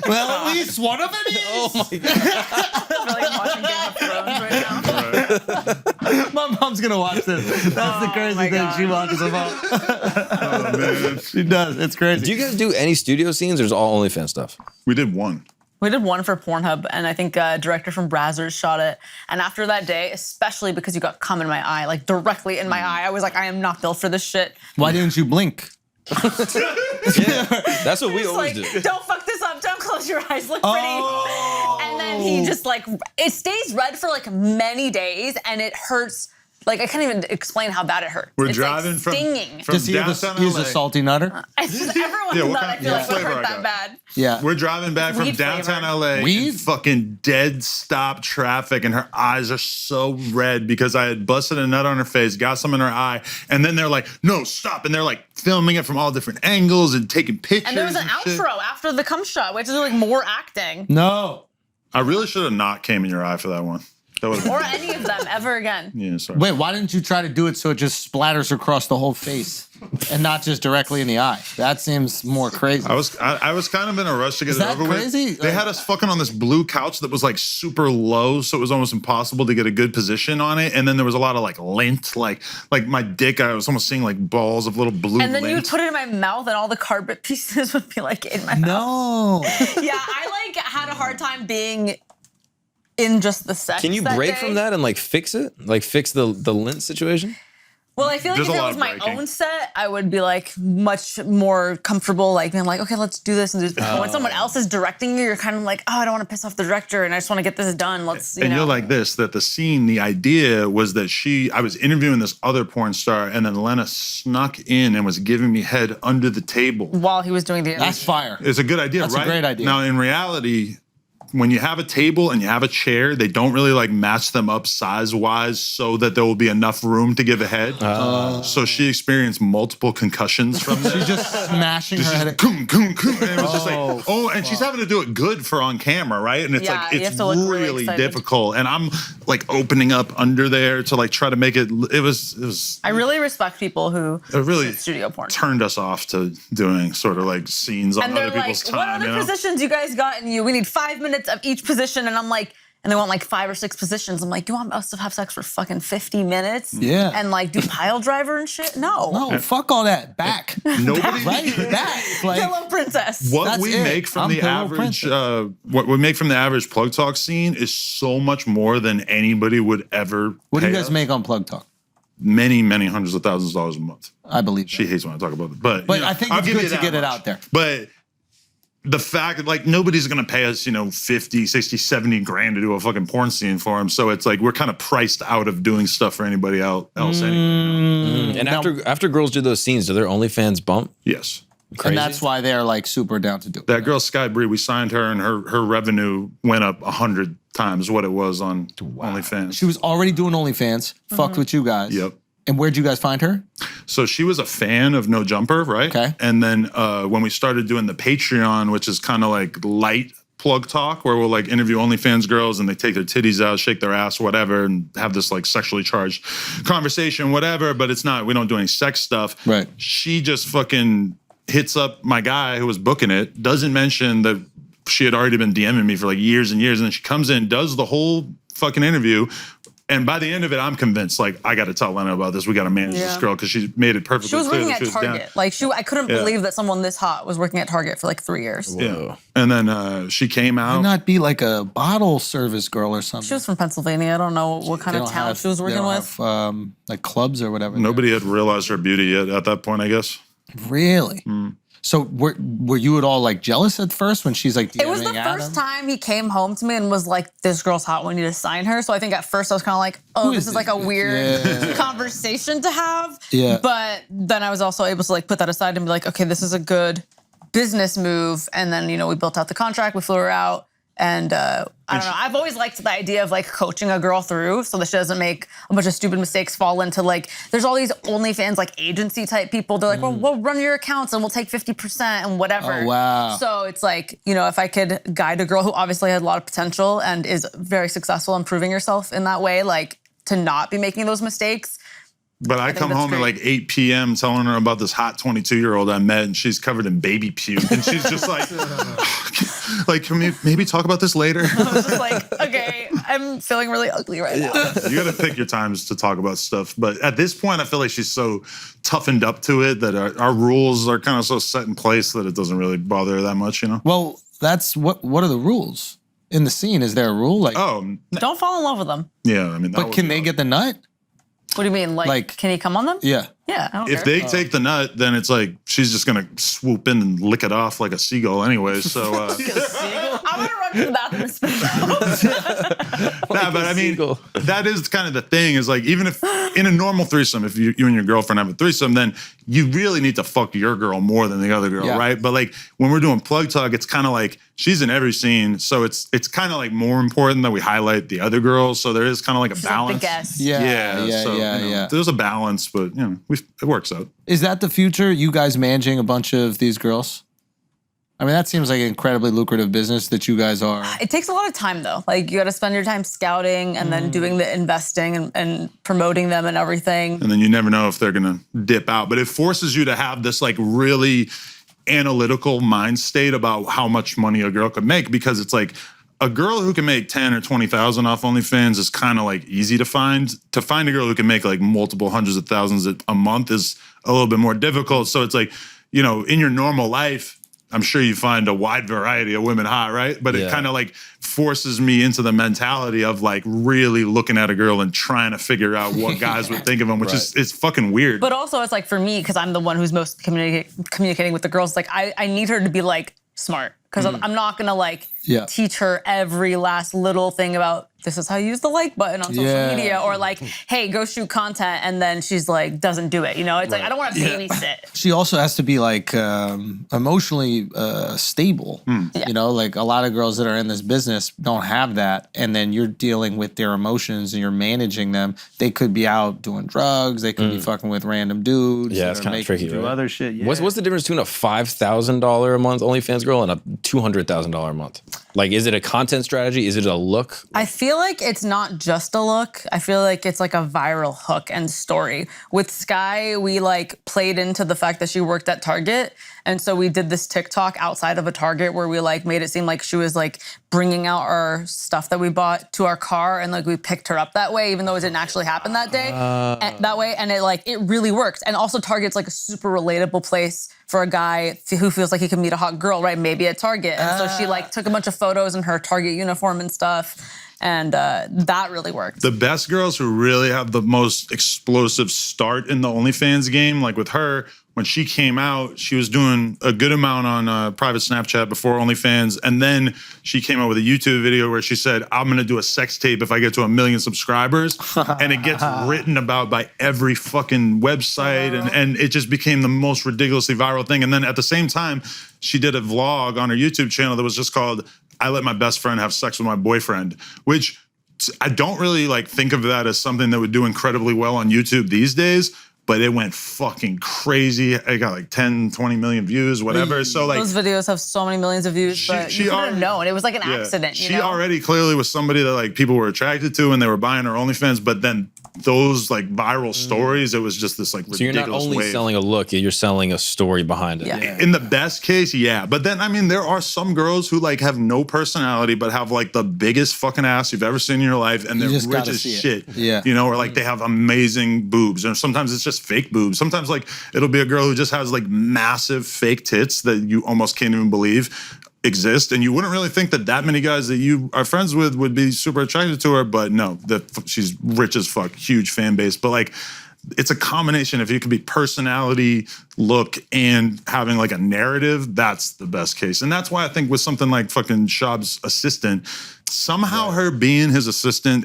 Well, at least one of them is. oh my God. I feel like I'm watching Game of Thrones right now. My mom's gonna watch this. That's the crazy my thing. God. She watches them all. Oh, man. She does. It's crazy. Do you guys do any studio scenes or is it all OnlyFans stuff? We did one. We did one for Pornhub, and I think a director from Brazzers shot it. And after that day, especially because you got cum in my eye, like directly in my eye, I was like, I am not built for this shit. Why didn't you blink? That's what we He's always like, do. don't fuck this up, don't close your eyes, look pretty. Oh. And then he just like, it stays red for like many days, and it hurts. Like, I can't even explain how bad it hurts. We're It's driving like from stinging. Does he downtown use LA. a salty nutter? It's just everyone's Yeah, what nut, kind- I feel what like, would flavor hurt I that got? bad. Yeah. We're driving back from Weed downtown flavor. LA Weed? in fucking dead stop traffic, and her eyes are so red because I had busted a nut on her face, got some in her eye, and then they're like, "No, stop!" And they're like filming it from all different angles and taking pictures. And there was an shit. outro after the cum shot. We had to do like more acting. No. I really should have not came in your eye for that one. That would've been or any of them ever again. Yeah, sorry. Wait, why didn't you try to do it so it just splatters across the whole face and not just directly in the eye? That seems more crazy. I was kind of in a rush to get Is it that over crazy? with. They had us fucking on this blue couch that was like super low, so it was almost impossible to get a good position on it. And then there was a lot of like lint, like my dick. I was almost seeing like balls of little blue And then lint. you would put it in my mouth, and all the carpet pieces would be like in my mouth. No. Yeah, I like had a hard time being in just the sex. Can you that break day. from that and like fix it? Like fix the lint situation? Well, I feel like There's if a it lot was of my breaking. own set, I would be like much more comfortable, like being like, okay, let's do this and do this. But when someone else is directing you, you're kind of like, oh, I don't want to piss off the director, and I just want to get this done. Let's, you And know. you're like this, that the scene, the idea was that I was interviewing this other porn star, and then Lena snuck in and was giving me head under the table. while he was doing the That's fire. It's a good idea, That's a right? great idea. Now, in reality, when you have a table and you have a chair, they don't really like match them up size-wise so that there will be enough room to give a head. So she experienced multiple concussions from that. She's just smashing her head. Coom, coom, coom. And it was just like, and she's having to do it good for on camera, right? And it's Yeah, like, you it's have to look really really excited. difficult. And I'm like opening up under there to like try to make it was I really respect people who it really shoot studio porn. turned us off to doing sort of like scenes on And other they're like, people's what time. other You know? positions you guys got in you? We need 5 minutes of each position. And I'm like, and they want like 5 or 6 positions. I'm like, you want us to have sex for fucking 50 minutes? Yeah. And like do pile driver and shit? No. No, fuck all that. Back. Nobody. Right? Back. Like, Pillow princess. What That's we it. make from I'm the Pillow average, Princess. what we make from the average plug talk scene is so much more than anybody would ever. what do you pay guys us. make on Plug Talk? Many, many hundreds of thousands of dollars a month. I believe She that. hates when I talk about it, but But you know, I think I'll it's give good you to that get it much. out there. But the fact that like nobody's gonna pay us, 50, 60, 70 grand to do a fucking porn scene for them. So it's like we're kind of priced out of doing stuff for anybody else anyway. And after girls do those scenes, do their OnlyFans bump? Yes. Crazy? And that's why they're like super down to do it. That girl Sky Bree, we signed her, and her revenue went up 100 times what it was on OnlyFans. She was already doing OnlyFans, fucked with you guys. Yep. And where'd you guys find her? So she was a fan of NoJumper, right? Okay. And then when we started doing the Patreon, which is kind of like light plug talk, where we'll like interview OnlyFans girls and they take their titties out, shake their ass, whatever, and have this like sexually charged conversation, whatever. But it's not, we don't do any sex stuff. Right. She just fucking hits up my guy who was booking it, doesn't mention that she had already been DMing me for like years and years. And then she comes in, does the whole fucking interview. And by the end of it, I'm convinced, like, I got to tell Lena about this. We got to manage this Yeah. girl because she made it perfectly She was clear working that at she was down. Target. Like I couldn't Yeah. believe that someone this hot was working at Target for like 3 years. Yeah. And then she came Why out. not be like a bottle service girl or something? She was from Pennsylvania. I don't know what kind They of don't town have- she was they working don't with. have, like clubs or whatever. Nobody had realized her beauty yet at that point, I guess. Really? Mm. So were you at all like jealous at first when she's like DMing It was the Adam? first time he came home to me and was like, "This girl's hot. We need to sign her." So I think at first I was kind of like, "Oh, Who this is is like a this? weird Yeah. conversation to have." Yeah. But then I was also able to like put that aside and be like, "Okay, this is a good business move." And then we built out the contract. We flew her out. And I don't know. I've always liked the idea of like coaching a girl through so that she doesn't make a bunch of stupid mistakes, fall into like, there's all these OnlyFans like agency type people. They're like, well, we'll run your accounts and we'll take 50% and whatever. Oh, wow. So it's like, if I could guide a girl who obviously had a lot of potential and is very successful in proving herself in that way, like to not be making those mistakes. But I come that's home at great. like 8 p.m. telling her about this hot 22-year-old I met, and she's covered in baby puke. And she's just like, can we maybe talk about this later? I was just like, okay, I'm feeling really ugly right now. You got to pick your times to talk about stuff. But at this point, I feel like she's so toughened up to it that our rules are kind of so set in place that it doesn't really bother her that much, Well, that's what are the rules in the scene? Is there a rule? Like, Oh, Don't fall in love with them. yeah. I mean, that but would can be they get the nut? What do you mean? Like can he come on them? Yeah. Yeah, I don't If care. they take the nut, then it's like she's just gonna swoop in and lick it off like a seagull anyway. So, I'm gonna run to the bathroom and spit it out. nah, but I mean, seagull. that is kind of the thing is like, even if in a normal threesome, if you and your girlfriend have a threesome, then you really need to fuck your girl more than the other girl, Yeah. right? But like when we're doing plug talk, it's kind of like she's in every scene. So it's kind of like more important that we highlight the other girls. So there is kind of like a She's like balance. the guest. Yeah. So, Yeah. There's a balance, but it works out. Is that the future? You guys managing a bunch of these girls? I mean, that seems like an incredibly lucrative business that you guys are. It takes a lot of time though. Like you got to spend your time scouting and then doing the investing and promoting them and everything. And then you never know if they're gonna dip out. But it forces you to have this like really analytical mind state about how much money a girl could make, because it's like a girl who can make 10 or 20,000 off OnlyFans is kind of like easy to find. To find a girl who can make like multiple hundreds of thousands a month is a little bit more difficult. So it's like, you know, in your normal life, I'm sure you find a wide variety of women hot, right? But it kind of like forces me into the mentality of like really looking at a girl and trying to figure out what guys would think of them, which is it's fucking weird. But also it's like for me, because I'm the one who's most communicating with the girls, like I need her to be like smart. Because I'm not gonna like teach her every last little thing about this is how you use the like button on social media, or like, hey, go shoot content, and then she's like doesn't do it. You know, it's like I don't want to babysit. She also has to be like emotionally stable. You know, like a lot of girls that are in this business don't have that, and then you're dealing with their emotions and you're managing them. They could be out doing drugs. They could be fucking with random dudes. Yeah, it's kind of tricky. Do other shit. Yeah. What's the difference between a $5,000 a month OnlyFans girl and a $200,000 a month? Like, is it a content strategy? Is it a look? I feel like it's not just a look. I feel like it's like a viral hook and story. With Sky, we like played into the fact that she worked at Target. And so we did this TikTok outside of a Target where we like made it seem like she was like bringing out our stuff that we bought to our car, and like we picked her up that way, even though it didn't actually happen that day. And that way, and it really worked. And also Target's like a super relatable place for a guy who feels like he can meet a hot girl, right? Maybe at Target. And so she like took a bunch of photos in her Target uniform and stuff. And that really worked. The best girls who really have the most explosive start in the OnlyFans game, like with her, when she came out, she was doing a good amount on private Snapchat before OnlyFans. And then she came out with a YouTube video where she said, I'm going to do a sex tape if I get to 1 million subscribers. And it gets written about by every fucking website. And it just became the most ridiculously viral thing. And then at the same time, she did a vlog on her YouTube channel that was just called, I let my best friend have sex with my boyfriend, which I don't really like think of that as something that would do incredibly well on YouTube these days. But it went fucking crazy. It got like 10, 20 million views, whatever. So like those videos have so many millions of views, but you couldn't have known. It was like an accident. She already clearly was somebody that like people were attracted to and they were buying her OnlyFans, but then those like viral stories, it was just this like ridiculous So you're not only wave. selling a look, you're selling a story behind it. Yeah. In the best case, yeah. But then, I mean, there are some girls who like have no personality, but have like the biggest fucking ass you've ever seen in your life, and they're just rich gotta as see it. shit. Yeah. You know, or like they have amazing boobs, and sometimes it's just fake boobs. Sometimes like it'll be a girl who just has like massive fake tits that you almost can't even believe exist, and you wouldn't really think that many guys that you are friends with would be super attracted to her, but no, she's rich as fuck, huge fan base. But like, it's a combination. If you could be personality, look, and having like a narrative, that's the best case. And that's why I think with something like fucking Shab's assistant, somehow her being his assistant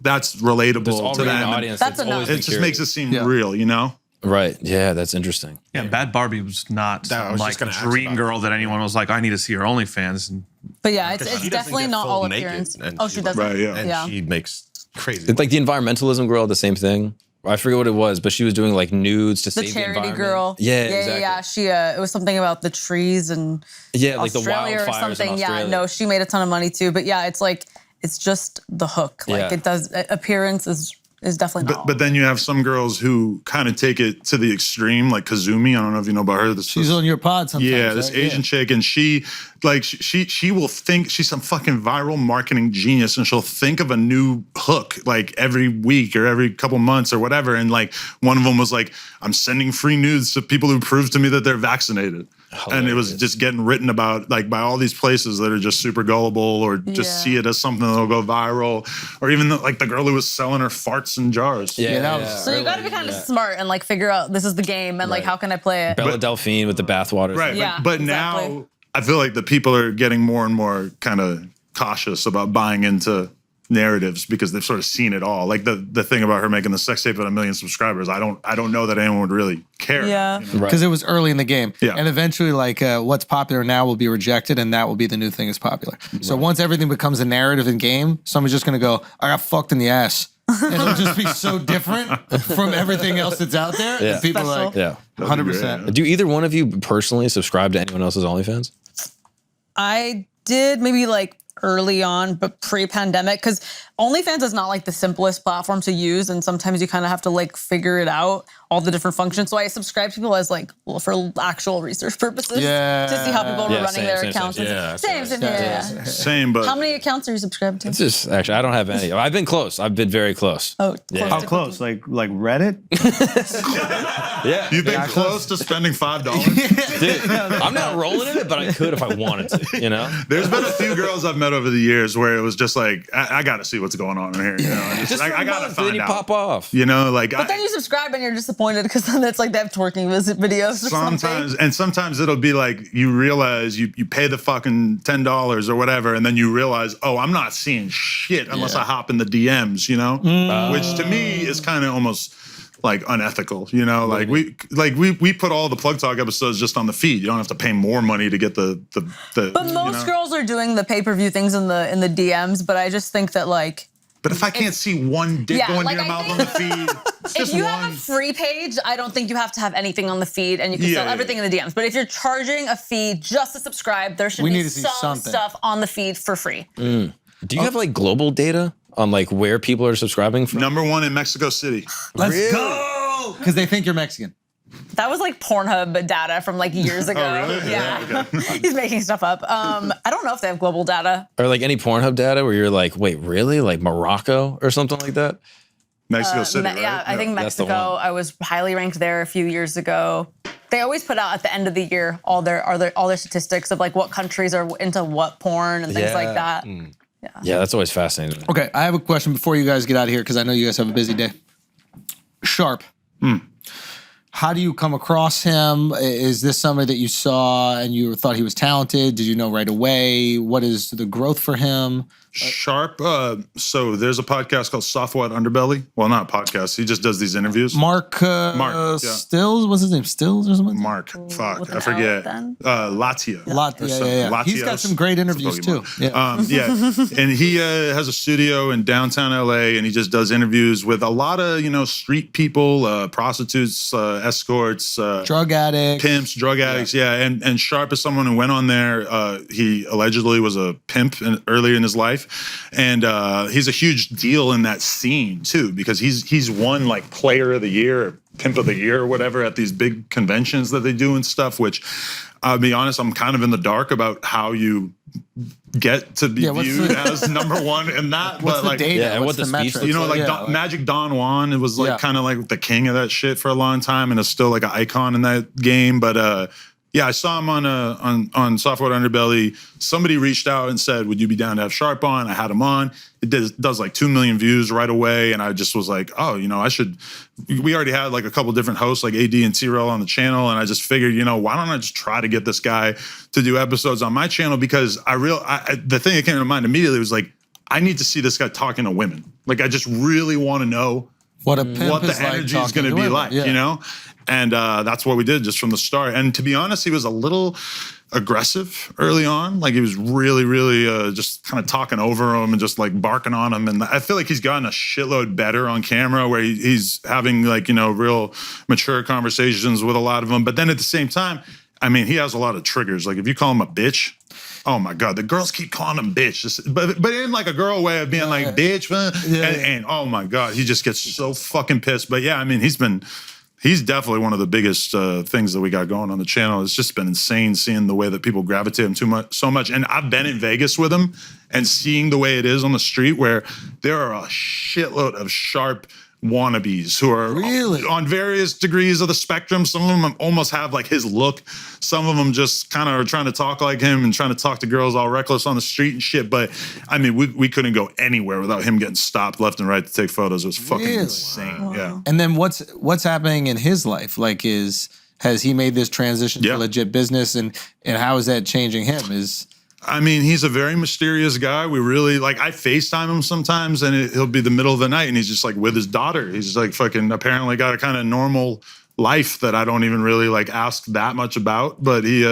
that's relatable There's to already an them. audience That's that's enough. always It been just makes it curious. seem real, you know? Right. Yeah, that's interesting. Yeah, Bad Barbie was not I was like just a gonna ask dream about girl that anyone was like, I need to see her OnlyFans. And But yeah, it's she doesn't definitely get not full all naked, appearance. and Oh, she doesn't. Right, yeah. And she makes crazy. It's like the environmentalism girl, the same thing. I forget what it was, but she was doing like nudes to The save charity the environment. girl. Yeah, exactly. Yeah. She it was something about the trees and Yeah, like Australia the or wildfires something. in Yeah, Australia. no, she made a ton of money too. But yeah, it's like it's just the hook. Like Yeah. it does appearance is definitely not. But then you have some girls who kind of take it to the extreme, like Kazumi. I don't know if you know about her. She's on your pod sometimes. Yeah, this right? Asian chick, and she will think she's some fucking viral marketing genius, and she'll think of a new hook like every week or every couple months or whatever. And like one of them was like, I'm sending free nudes to people who prove to me that they're vaccinated. And it was just getting written about like by all these places that are just super gullible or just see it as something that'll go viral. Or even like the girl who was selling her farts in jars. Yeah, that yeah. was- so you got to be kind of smart and like figure out this is the game and like how can I play it. Bella Delphine with the bathwater. Right. Yeah, but exactly. now I feel like the people are getting more and more kind of cautious about buying into narratives because they've sort of seen it all. Like the thing about her making the sex tape at 1 million subscribers, I don't know that anyone would really care. Yeah. you know? Because it was early in the game. Yeah. And eventually, like, what's popular now will be rejected, and that will be the new thing is popular. So once everything becomes a narrative in game, someone's just going to go, I got fucked in the ass. And it'll just be so different from everything else that's out there. Yeah. And people are like, Yeah. 100%. Do either one of you personally subscribe to anyone else's OnlyFans? I did maybe like early on, but pre-pandemic, because OnlyFans is not like the simplest platform to use, and sometimes you kind of have to like figure it out, all the different functions. So I subscribe to people as like, well, for actual research purposes, to see how people are running their accounts. Same, but how many accounts are you subscribed to? It's just actually I don't have any. I've been close. I've been very close. Oh, Yeah. How close? Like Reddit? Yeah, you've been close to spending $5. dude, I'm not rolling in it, but I could if I wanted to. You know, There's been a few girls I've met over the years where it was just like, I got to see what's going on in here. You know? just I got to then find you out. pop off. You know, like But then you subscribe and you're disappointed because then it's like they have twerking videos or something. sometimes it'll be like you realize you pay the fucking $10 or whatever, and then you realize, oh, I'm not seeing shit unless I hop in the DMs, you know? Which to me is kind of almost like unethical, you know? Like we put all the PlugTalk episodes just on the feed. You don't have to pay more money to get the But most girls are doing the pay-per-view things in the DMs, but I just think that like, but if I can't see one dick going like to your I mouth on the feed, if you have a free page, I don't think you have to have anything on the feed and you can sell everything in the DMs. But if you're charging a fee just to subscribe, there should be some stuff on the feed for free. Do you have like global data on like where people are subscribing from? #1 in Mexico City. Let's go! Because they think you're Mexican. That was like Pornhub data from like years ago. Oh, really? Yeah. He's making stuff up. I don't know if they have global data. Or like any Pornhub data where you're like, wait, really? Like Morocco or something like that? Mexico City, right? Yeah, I think That's the Mexico. one. I was highly ranked there a few years ago. They always put out at the end of the year all their statistics of like what countries are into what porn and things like that. Yeah, that's always fascinating. Okay, I have a question before you guys get out of here because I know you guys have a busy day. Sharp. How do you come across him? Is this somebody that you saw and you thought he was talented? Did you know right away? What is the growth for him? Sharp. So there's a podcast called Software Underbelly. Well, not a podcast. He just does these interviews. Mark, yeah. Stills? What's his name? Stills or something? Mark. Fuck. With I an forget. L then? Latia. Yeah. He's got some great interviews too. Yeah. Yeah. And he has a studio in downtown LA, and he just does interviews with a lot of, street people, prostitutes, escorts, Drug addict. pimps, drug addicts. Yeah. And Sharp is someone who went on there. He allegedly was a pimp earlier in his life. And he's a huge deal in that scene too, because he's won like Player of the Year, or Pimp of the Year, or whatever at these big conventions that they do and stuff. Which, I'll be honest, I'm kind of in the dark about how you get to be viewed as #1 in that. What's the data? Yeah, and What's what the speech metrics? looks Magic Don Juan, it was like kind of like the king of that shit for a long time, and is still like an icon in that game. But yeah, I saw him on Software Underbelly. Somebody reached out and said, "Would you be down to have Sharp on?" I had him on. It does like 2 million views right away, and I just was like, "Oh, I should." We already had like a couple different hosts, like AD and T-Rail on the channel, and I just figured, why don't I just try to get this guy to do episodes on my channel? Because the thing that came to mind immediately was like, I need to see this guy talking to women. Like, I just really want to know what the energy is going to be like, And that's what we did just from the start. And to be honest, he was a little aggressive early on. Like, he was really, really just kind of talking over him and just like barking on him. And I feel like he's gotten a shitload better on camera, where he's having like, real mature conversations with a lot of them. But then at the same time, I mean, he has a lot of triggers. Like, if you call him a bitch, oh my God, the girls keep calling him bitch. But in like a girl way of being like, bitch. And oh my God, he just gets so fucking pissed. But yeah, I mean, he's definitely one of the biggest things that we got going on the channel. It's just been insane seeing the way that people gravitate him so much. And I've been in Vegas with him and seeing the way it is on the street, where there are a shitload of Sharp wannabes who are on various degrees of the spectrum. Some of them almost have like his look. Some of them just kind of are trying to talk like him and trying to talk to girls all reckless on the street and shit. But I mean, we couldn't go anywhere without him getting stopped left and right to take photos. It was fucking insane. Wow. Yeah. And then what's happening in his life? Like, has he made this transition to legit business, and how is that changing him? I mean, he's a very mysterious guy. We really, like, I FaceTime him sometimes, and he'll be the middle of the night, and he's just like with his daughter. He's just like fucking apparently got a kind of normal life that I don't even really like ask that much about. But he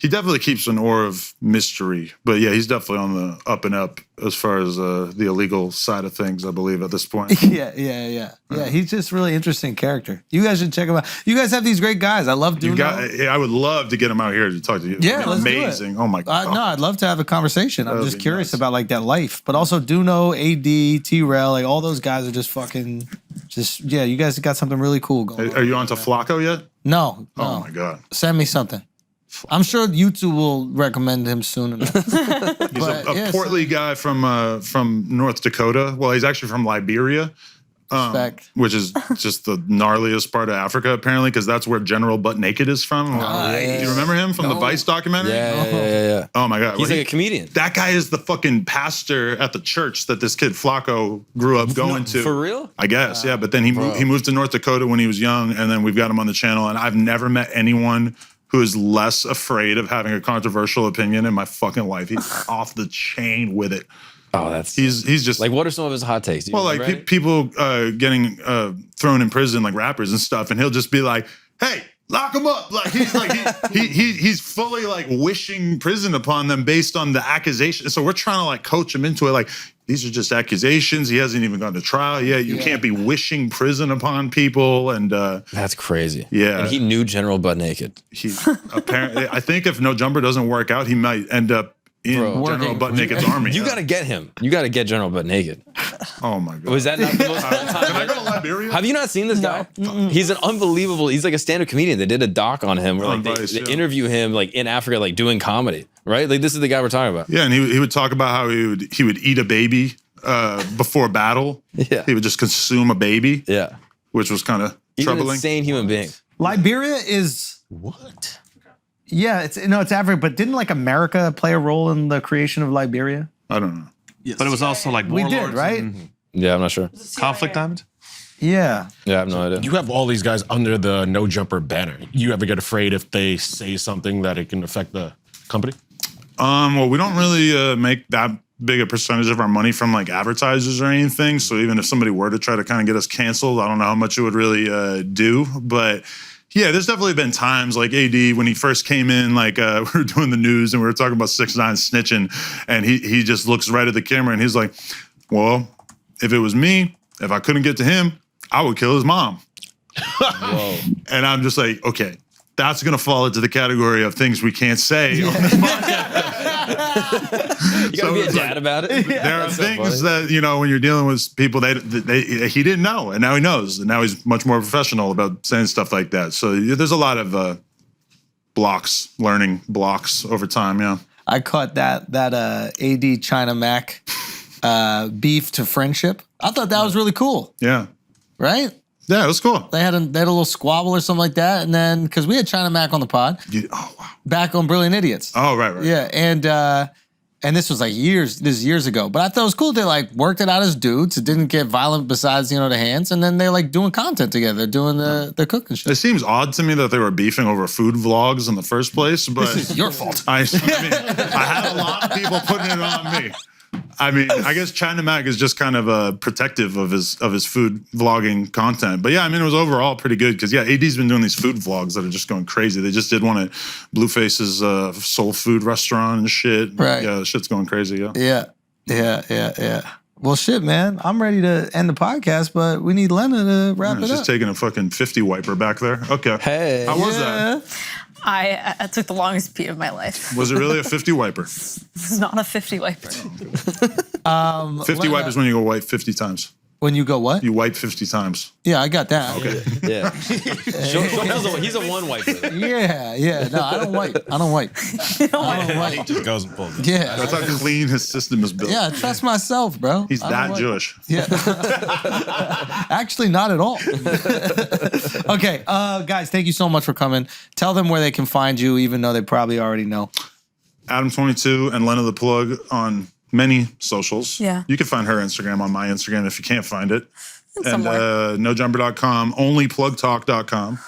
definitely keeps an aura of mystery. But yeah, he's definitely on the up and up. as far as the illegal side of things, I believe, at this point. Yeah. He's just really interesting character. You guys should check him out. You guys have these great guys. I love Duno. I would love to get him out here to talk to you. Yeah, let's amazing. do it. Oh my god. No, I'd love to have a conversation. I'm That would just be curious nice. about like that life, but also Duno, AD, T-Rail, like all those guys are just fucking, you guys got something really cool going on. Are you onto Flacco yet? No. Oh my god. Send me something. I'm sure YouTube will recommend him soon enough. He's a portly guy from North Dakota. Well, he's actually from Liberia. Which is just the gnarliest part of Africa, apparently, because that's where General Butt Naked is from. Do you remember him from the Vice documentary? Yeah. Oh my god, He's like a comedian. That guy is the fucking pastor at the church that this kid Flacco grew up going to. For real? I guess, yeah. But then he moved to North Dakota when he was young, and then we've got him on the channel. And I've never met anyone who is less afraid of having a controversial opinion in my fucking life. He's off the chain with it. Oh, that's he's just like, what are some of his hot takes? Well, like people getting thrown in prison, like rappers and stuff, and he'll just be like, "Hey, lock him up!" Like he's fully like wishing prison upon them based on the accusation. So we're trying to like coach him into it. Like these are just accusations. He hasn't even gone to trial yet. You can't be wishing prison upon people. And that's crazy. Yeah, and he knew General Butt Naked. He apparently, I think if NoJumper doesn't work out, he might end up in General Butt Naked's army. You got to get him. You got to get General Butt Naked. Oh my god! Was that not the most fun time? Can I go to Liberia? Have you not seen this guy? He's an unbelievable. He's like a stand-up comedian. They did a doc on him where like they interview him like in Africa, like doing comedy. Right? Like this is the guy we're talking about. Yeah, and he would talk about how he would eat a baby before battle. Yeah, he would just consume a baby. Yeah, which was kind of troubling. An insane human being. Liberia is what? Yeah, it's Africa, but didn't like America play a role in the creation of Liberia? I don't know. Yes. But it was also like we warlords did, right? Yeah, I'm not sure. Conflict happened? Yeah. Yeah, I have no idea. You have all these guys under the NoJumper banner. You ever get afraid if they say something that it can affect the company? Well, we don't really make that big a percentage of our money from like advertisers or anything. So even if somebody were to try to kind of get us canceled, I don't know how much it would really do. But yeah, there's definitely been times like AD when he first came in, like we were doing the news and we were talking about 6ix9ine snitching, and he just looks right at the camera and he's like, "Well, if it was me, if I couldn't get to him, I would kill his mom." Whoa! And I'm just like, okay, that's gonna fall into the category of things we can't say on this podcast. You gotta be a dad about it. There are things that, you know, when you're dealing with people, he didn't know, and now he knows, and now he's much more professional about saying stuff like that. So there's a lot of learning blocks over time. Yeah, I caught that AD China Mac beef to friendship. I thought that was really cool. Yeah, right. Yeah, it was cool. They had a little squabble or something like that, and then because we had China Mac on the pod, oh wow, back on Brilliant Idiots. Oh right. Yeah, and this was like years ago. But I thought it was cool. They like worked it out as dudes. It didn't get violent besides, the hands. And then they're like doing content together, doing the cooking shit. It seems odd to me that they were beefing over food vlogs in the first place, but this is your fault. I had a lot of people putting it on me. I mean, I guess China Mac is just kind of protective of his food vlogging content. But yeah, I mean, it was overall pretty good because yeah, AD's been doing these food vlogs that are just going crazy. They just did one at Blueface's soul food restaurant and shit. Right. Yeah, the shit's going crazy. Yeah. Yeah. Well, shit, man. I'm ready to end the podcast, but we need Lena to wrap it up. She's taking a fucking 50 wiper back there. Okay. Hey. How was that? I took the longest pee of my life. Was it really a 50 wiper? This is not a 50 wiper. 50 wipers when you go wipe 50 times. When you go what? You wipe 50 times. Yeah, I got that. Okay. Yeah. He's a one wiper. Yeah. No, I don't wipe. I don't wipe. He just goes and pulls it. Yeah. That's how clean his system is built. Yeah, I trust myself, bro. He's that Jewish. Yeah. Actually, not at all. Okay, guys, thank you so much for coming. Tell them where they can find you, even though they probably already know. Adam22 and Lena The Plug on many socials. Yeah. You can find her Instagram on my Instagram if you can't find it. Somewhere. And NoJumper.com, only PlugTalk.com.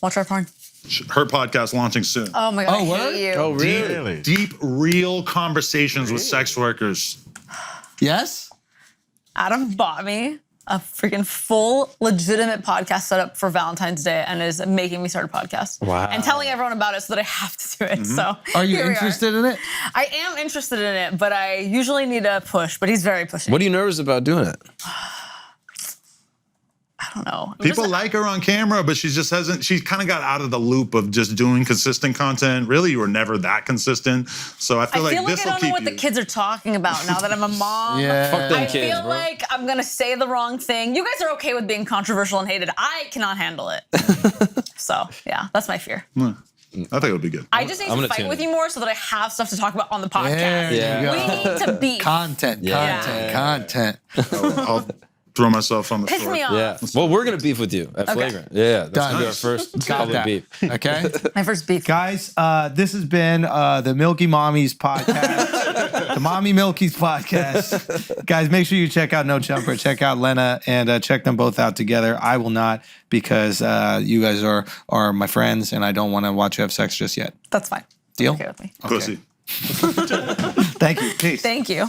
Watch our porn. Her podcast launching soon. Oh my God, I hate you. Oh, really? Deep, real conversations with sex workers. Yes? Adam bought me a freaking full legitimate podcast set up for Valentine's Day and is making me start a podcast. Wow. And telling everyone about it so that I have to do it. So Are you here we interested in it? I am interested in it, but I usually need a push, but he's very pushing. What are you nervous about doing it? I don't know. People like her on camera, but she's kind of got out of the loop of just doing consistent content. Really, you were never that consistent. So I feel like this will I don't keep know what the kids are talking about now that I'm a mom. Yeah. Fuck them I kids, feel bro. like I'm gonna say the wrong thing. You guys are okay with being controversial and hated. I cannot handle it. So yeah, that's my fear. I think it'll be good. I just need I'm to gonna fight tune with in. you more so that I have stuff to talk about on the podcast. There you We go. need to beef. Content. I'll throw myself on the Piss floor. me off. Yeah. Well, we're gonna beef with you at Flagrant. Yeah, that's Done. gonna be our first Got public that. beef. Okay. My first beef. Guys, this has been the Milky Mommies podcast, the Mommy Milkies podcast. Guys, make sure you check out NoJumper, check out Lena, and check them both out together. I will not because you guys are my friends, and I don't want to watch you have sex just yet. That's fine. Deal? Okay with me. Pussy. Thank you. Peace. Thank you.